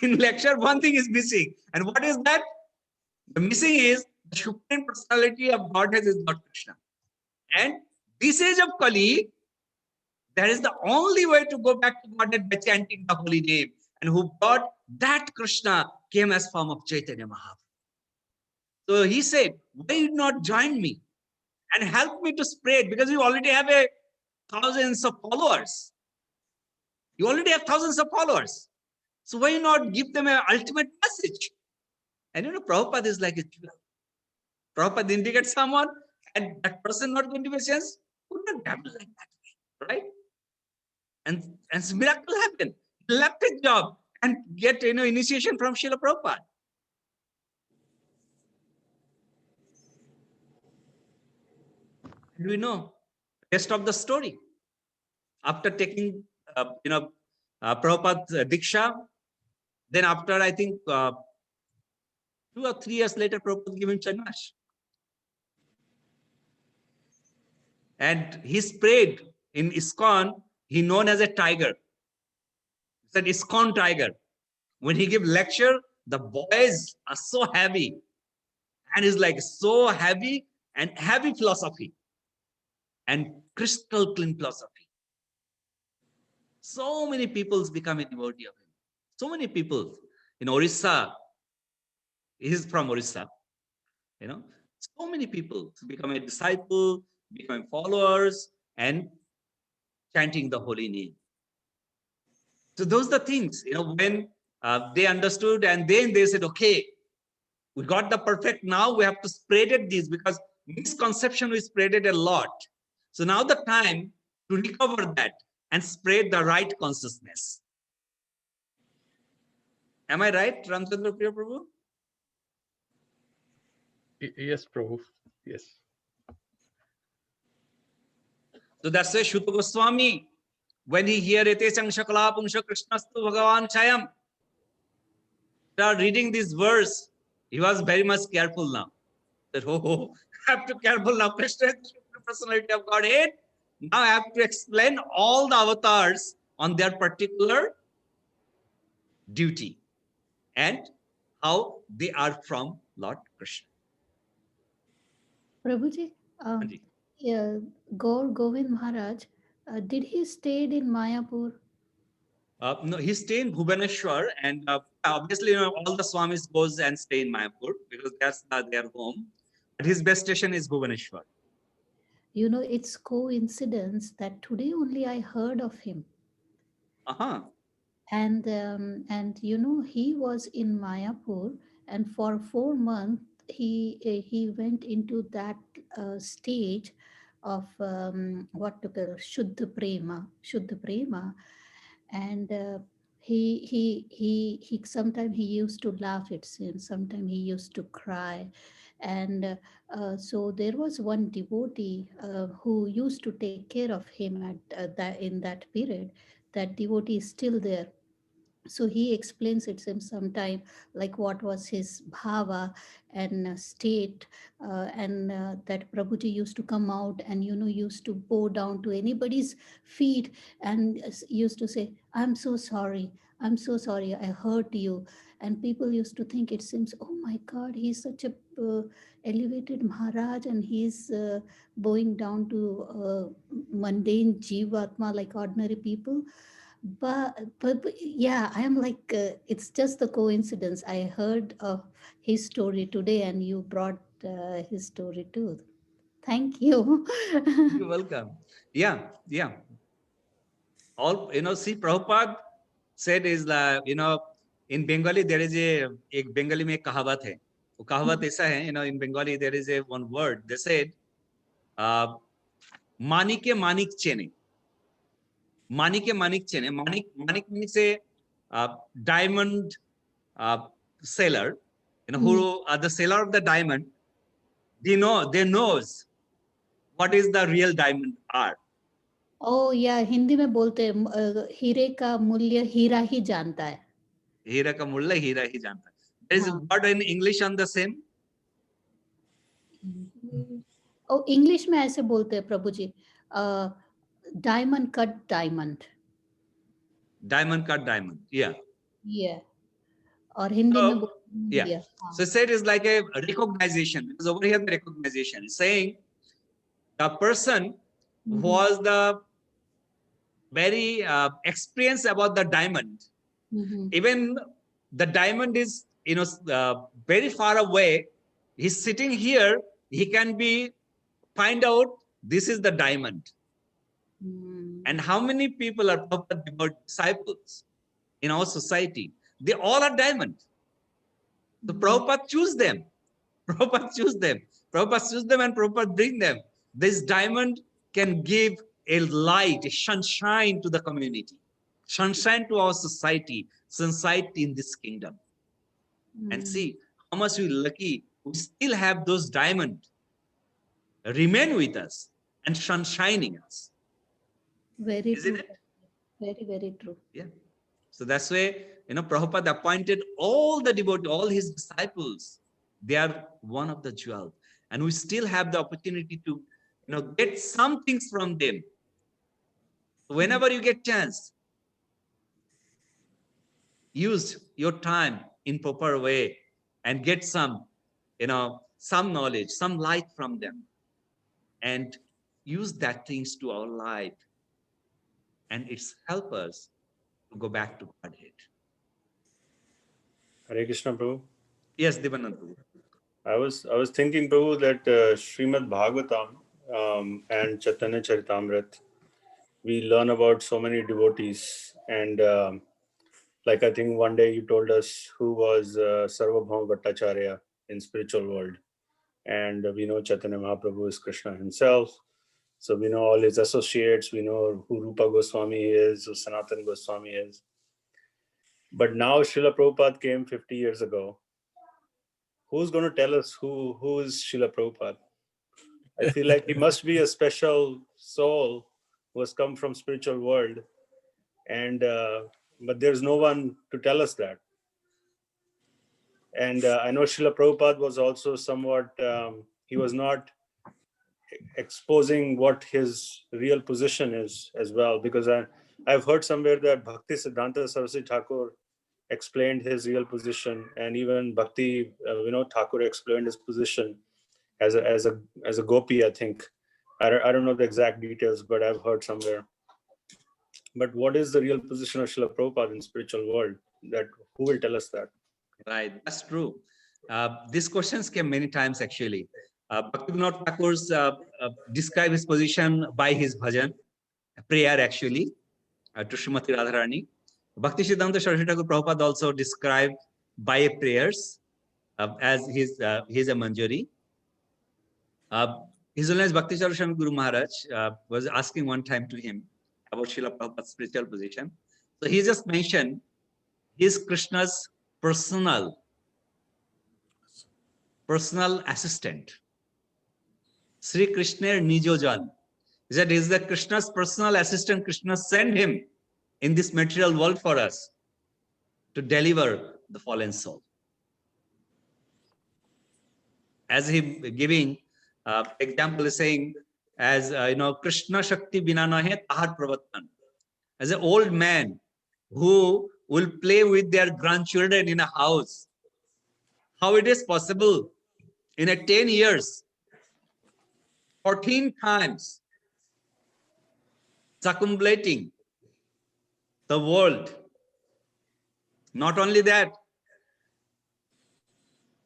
In lecture, one thing is missing. And what is that? The missing is the Supreme Personality of Godhead is Lord Krishna. And this age of Kali, that is the only way to go back to Godhead, by chanting the holy name. And who brought that Krishna came as form of Chaitanya Mahaprabhu. So he said, why not join me and help me to spread? Because you already have thousands of followers. You already have thousands of followers. So why not give them an ultimate message? And Prabhupada is like a jewel. Prabhupada indicates someone, and that person not going to be a chance, would not happen like that, right? And miracle happened. He left his job and get initiation from Srila Prabhupada. And we know rest of the story. After taking Prabhupada's Diksha, then after I think 2 or 3 years later, Prabhupada gave him sannyas. And he spread in ISKCON, he known as a tiger. It's an ISKCON tiger. When he give lecture, the boys are so heavy, and is like so heavy and heavy philosophy and crystal clean philosophy. So many peoples become a devotee of him. So many people in Orissa, he is from Orissa, so many people become a disciple, becoming followers, and chanting the holy name. So those are the things, when they understood, and then they said, okay, we got the perfect, now we have to spread it this, because misconception we spread it a lot. So now the time to recover that and spread the right consciousness. Am I right, Ramchandra Priya Prabhu? Yes, Prabhu. Yes. So that's why Shuta Goswami, when he hear Etesang Shakala Pungsha Krishnastu Bhagavan Chayam, start reading this verse, he was very much careful now. That, I have to be careful now. Krishna is the personality of Godhead. Now I have to explain all the avatars on their particular duty and how they are from Lord Krishna. Prabhuji, Hanji. Gaur Govind Maharaj, did he stayed in Mayapur? No, he stay in Bhubaneswar, and obviously, all the Swamis goes and stay in Mayapur because that's their home. But his best station is Bhubaneswar. It's coincidence that today only I heard of him. And he was in Mayapur, and for 4 months he went into that stage of what to call Shuddha Prema, and he sometimes he used to laugh, it seems, sometimes he used to cry. And so there was one devotee who used to take care of him at that in that period. That devotee is still there. So he explains it sometime, like what was his bhava and state, and that Prabhuji used to come out and used to bow down to anybody's feet and used to say, I'm so sorry, I hurt you. And people used to think, it seems, oh my God, he's such a elevated Maharaj, and he's bowing down to mundane jivatma like ordinary people. But yeah, I am like, it's just a coincidence. I heard of his story today, and you brought his story too. Thank you. You're welcome. Yeah, yeah. All, see, Prabhupada said is that, in Bengali, there is एक Bengali में एक कहावत है. वो कहावत ऐसा है, in Bengali, there is a one word. They said, मानिके मानिक चेने. मानिके Manik चेने. Manik means a diamond seller, who are the seller of the diamond. They knows what is the real diamond are. ओ या हिंदी में बोलते हैं हीरे का मूल्य हीरा ही जानता है. हीरा का मूल्य हीरा ही जानता है. There is a word in English on the same. ओ इंग्लिश में ऐसे बोलते हैं प्रभु जी, diamond cut diamond. Diamond cut diamond. Yeah. ये और हिंदी में So, yeah. मूल्य. So said is like a recognition. Because over here the recognition is saying the person was the very experienced about the diamond. Even the diamond is very far away. He's sitting here. He can be find out this is the diamond. And how many people are Prabhupada disciples in our society? They all are diamond. So Prabhupada choose them. Prabhupada choose them. Prabhupada choose them and Prabhupada bring them. This diamond can give a light, a sunshine to the community, sunshine to our society, sunshine in this kingdom. And see how much we're lucky. We still have those diamonds remain with us and sunshining us. Very Isn't true. it? Very, very true. Yeah. So that's why, Prabhupada appointed all the devotees, all his disciples. They are one of the jewels. And we still have the opportunity to, get some things from them. Whenever you get chance, use your time in proper way and get some, some knowledge, some light from them. And use that things to our life. And it's help us to go back to Godhead. Hare Krishna, Prabhu. Yes, Devanand Prabhu. I was thinking, Prabhu, that Srimad Bhagavatam and Chaitanya Charitamrita, we learn about so many devotees. And like I think one day you told us who was Sarvabhauma Bhattacharya in spiritual world. And we know Chaitanya Mahaprabhu is Krishna himself. So we know all his associates. We know who Rupa Goswami is, who Sanatana Goswami is. But now Srila Prabhupada came 50 years ago. Who's going to tell us who is Srila Prabhupada? I feel like he must be a special soul who has come from spiritual world. And but there's no one to tell us that. And I know Srila Prabhupada was also somewhat, he was not exposing what his real position is as well, because I've heard somewhere that Bhakti Siddhanta Saraswati Thakur explained his real position, and even Bhakti Thakur explained his position as a gopi. I think I don't know the exact details, but I've heard somewhere. But what is the real position of Srila Prabhupada in spiritual world? That who will tell us that? Right, that's true. These questions came many times actually. Bhaktivinoda Thakur's describe his position by his bhajan, prayer actually, to Srimati Radharani. Bhakti Siddhanta Saraswati Thakur Prabhupada also described by prayers as his a manjari. His Holiness Bhakti Saraswati Guru Maharaj was asking one time to him about Srila Prabhupada's spiritual position. So he just mentioned he is Krishna's personal assistant. Sri Krishna Nijojan. He said he is the Krishna's personal assistant. Krishna sent him in this material world for us to deliver the fallen soul. As he giving example is saying, as Krishna Shakti Bina Nahe Tahar Pravattan. As an old man who will play with their grandchildren in a house, how it is possible in a 10 years, 14 times circumambulating the world. Not only that,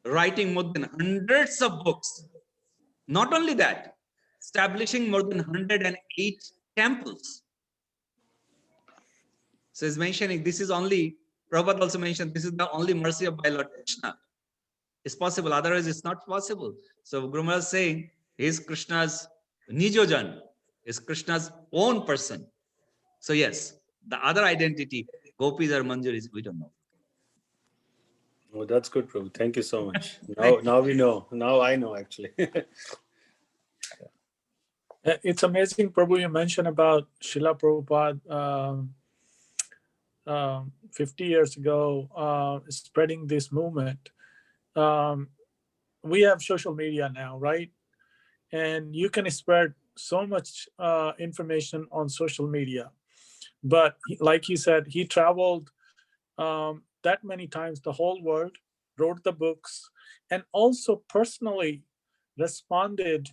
writing more than hundreds of books. Not only that, establishing more than 108 temples. So he's mentioning this is only, Prabhupada also mentioned, this is the only mercy of by Lord Krishna. It's possible, otherwise it's not possible. So Guru Maharaj is saying, he is Krishna's Nijojan, is Krishna's own person. So yes, the other identity, Gopis or Manjaris, we don't know. Oh, that's good, Prabhu. Thank you so much. Now we know. Now I know, actually. It's amazing, Prabhu, you mentioned about Srila Prabhupada 50 years ago spreading this movement. We have social media now, right? And you can spread so much information on social media. But like he said, he traveled that many times the whole world, wrote the books, and also personally responded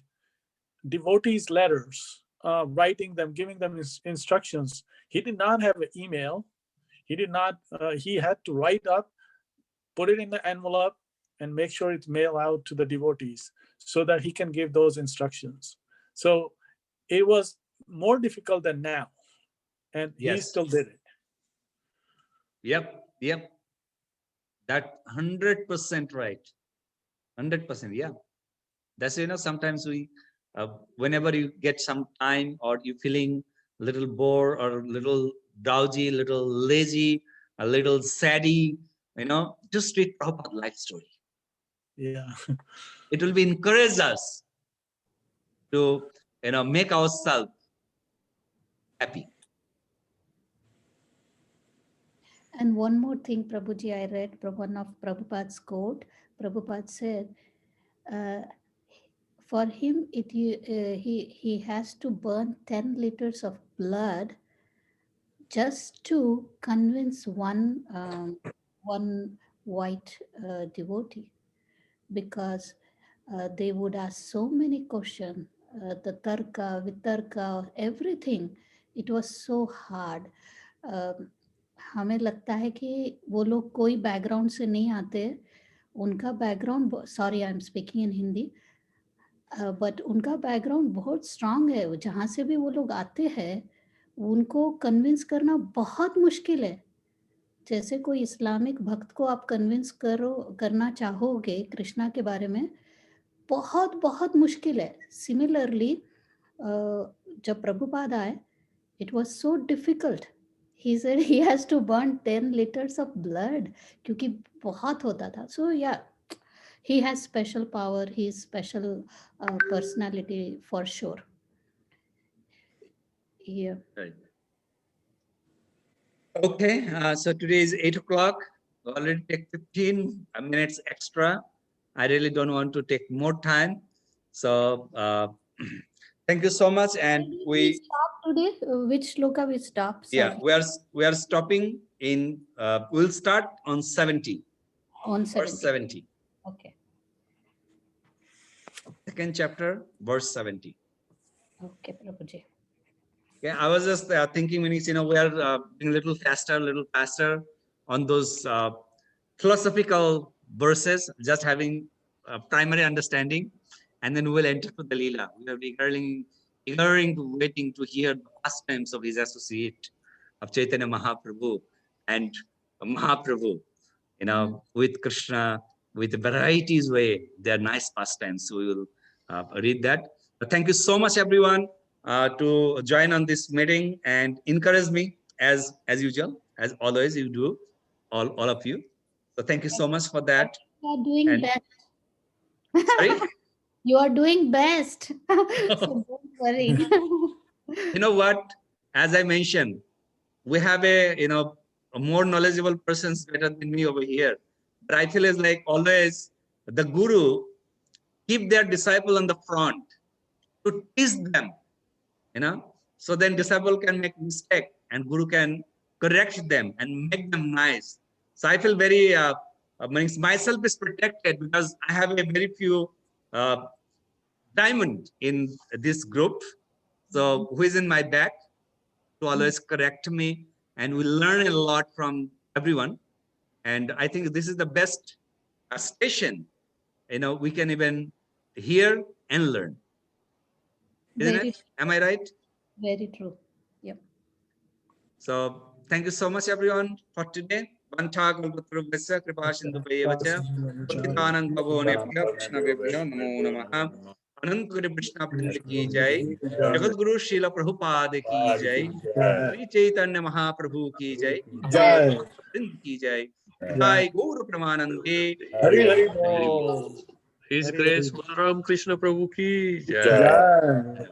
devotees' letters, writing them, giving them instructions. He did not have an email. He did not. He had to write up, put it in the envelope, and make sure it's mailed out to the devotees so that he can give those instructions. So it was more difficult than now, and he Yes. still did it. Yep. That 100% right. 100%, yeah. That's, sometimes we, whenever you get some time or you feeling a little bored or a little drowsy, a little lazy, a little saddy, just read Prabhupada life story. Yeah. It will be encourage us to, make ourselves happy. And one more thing, Prabhuji, I read one of Prabhupada's quote. Prabhupada said, for him, he has to burn 10 liters of blood just to convince one white devotee, because they would ask so many questions, the tarka, vitarka, everything. It was so hard. हमें लगता है कि वो लोग कोई background से नहीं आते, उनका background, sorry I am speaking in Hindi, but उनका बैकग्राउंड बहुत स्ट्रांग है, जहाँ से भी वो लोग आते हैं उनको कन्विंस करना बहुत मुश्किल है. जैसे कोई इस्लामिक भक्त को आप कन्विंस करना चाहोगे कृष्णा के बारे में, बहुत बहुत मुश्किल है. सिमिलरली जब प्रभुपाद आए, it was so difficult. He said he has to burn 10 liters of blood क्योंकि बहुत होता था. So yeah, he has special power. He is special personality for sure. Yeah. Right. Okay, so today is 8 o'clock. Already take 15 minutes extra. I really don't want to take more time. So thank you so much. And we stop today. Which shloka we stop? Yeah, we are stopping in. We'll start on 70. On 70. Verse 70. Okay. Second chapter, verse 70. Okay, Prabhuji. Yeah, I was just thinking when we are being a little faster on those philosophical verses, just having primary understanding, and then we'll enter to the Leela. We are waiting to hear the pastimes of his associate of Chaitanya Mahaprabhu and Mahaprabhu, with Krishna, with varieties way. They are nice pastimes. So we will read that. But thank you so much, everyone, to join on this meeting and encourage me as usual, as always you do, all of you. So thank you so much for that. You are doing best. Sorry? You are doing best. So don't worry. You know what? As I mentioned, we have a more knowledgeable persons better than me over here. But I feel it's like always the guru keep their disciple on the front to teach them, so then disciple can make mistake and guru can correct them and make them nice. So I feel very myself is protected because I have a very few diamond in this group, so who is in my back to always correct me, and we learn a lot from everyone. And I think this is the best station we can even hear and learn. Isn't Very, it? Am I right? very true. Yep. So thank you so much everyone for today. Vancha kalpatarubhasya kripa sindhubhayeva patitanang pavonebhyo vaishnavebhyo namo namah. अनंत गुरु कृष्णा वृंद की जय, जगत गुरु श्रील प्रभुपाद की जय, श्री चैतन्य महाप्रभु की जय, जय। वृंद की जय, जय गौर प्रमानंदे। हरि हरि बोल। His Grace Balaram Krishna Prabhu ki jai. जय।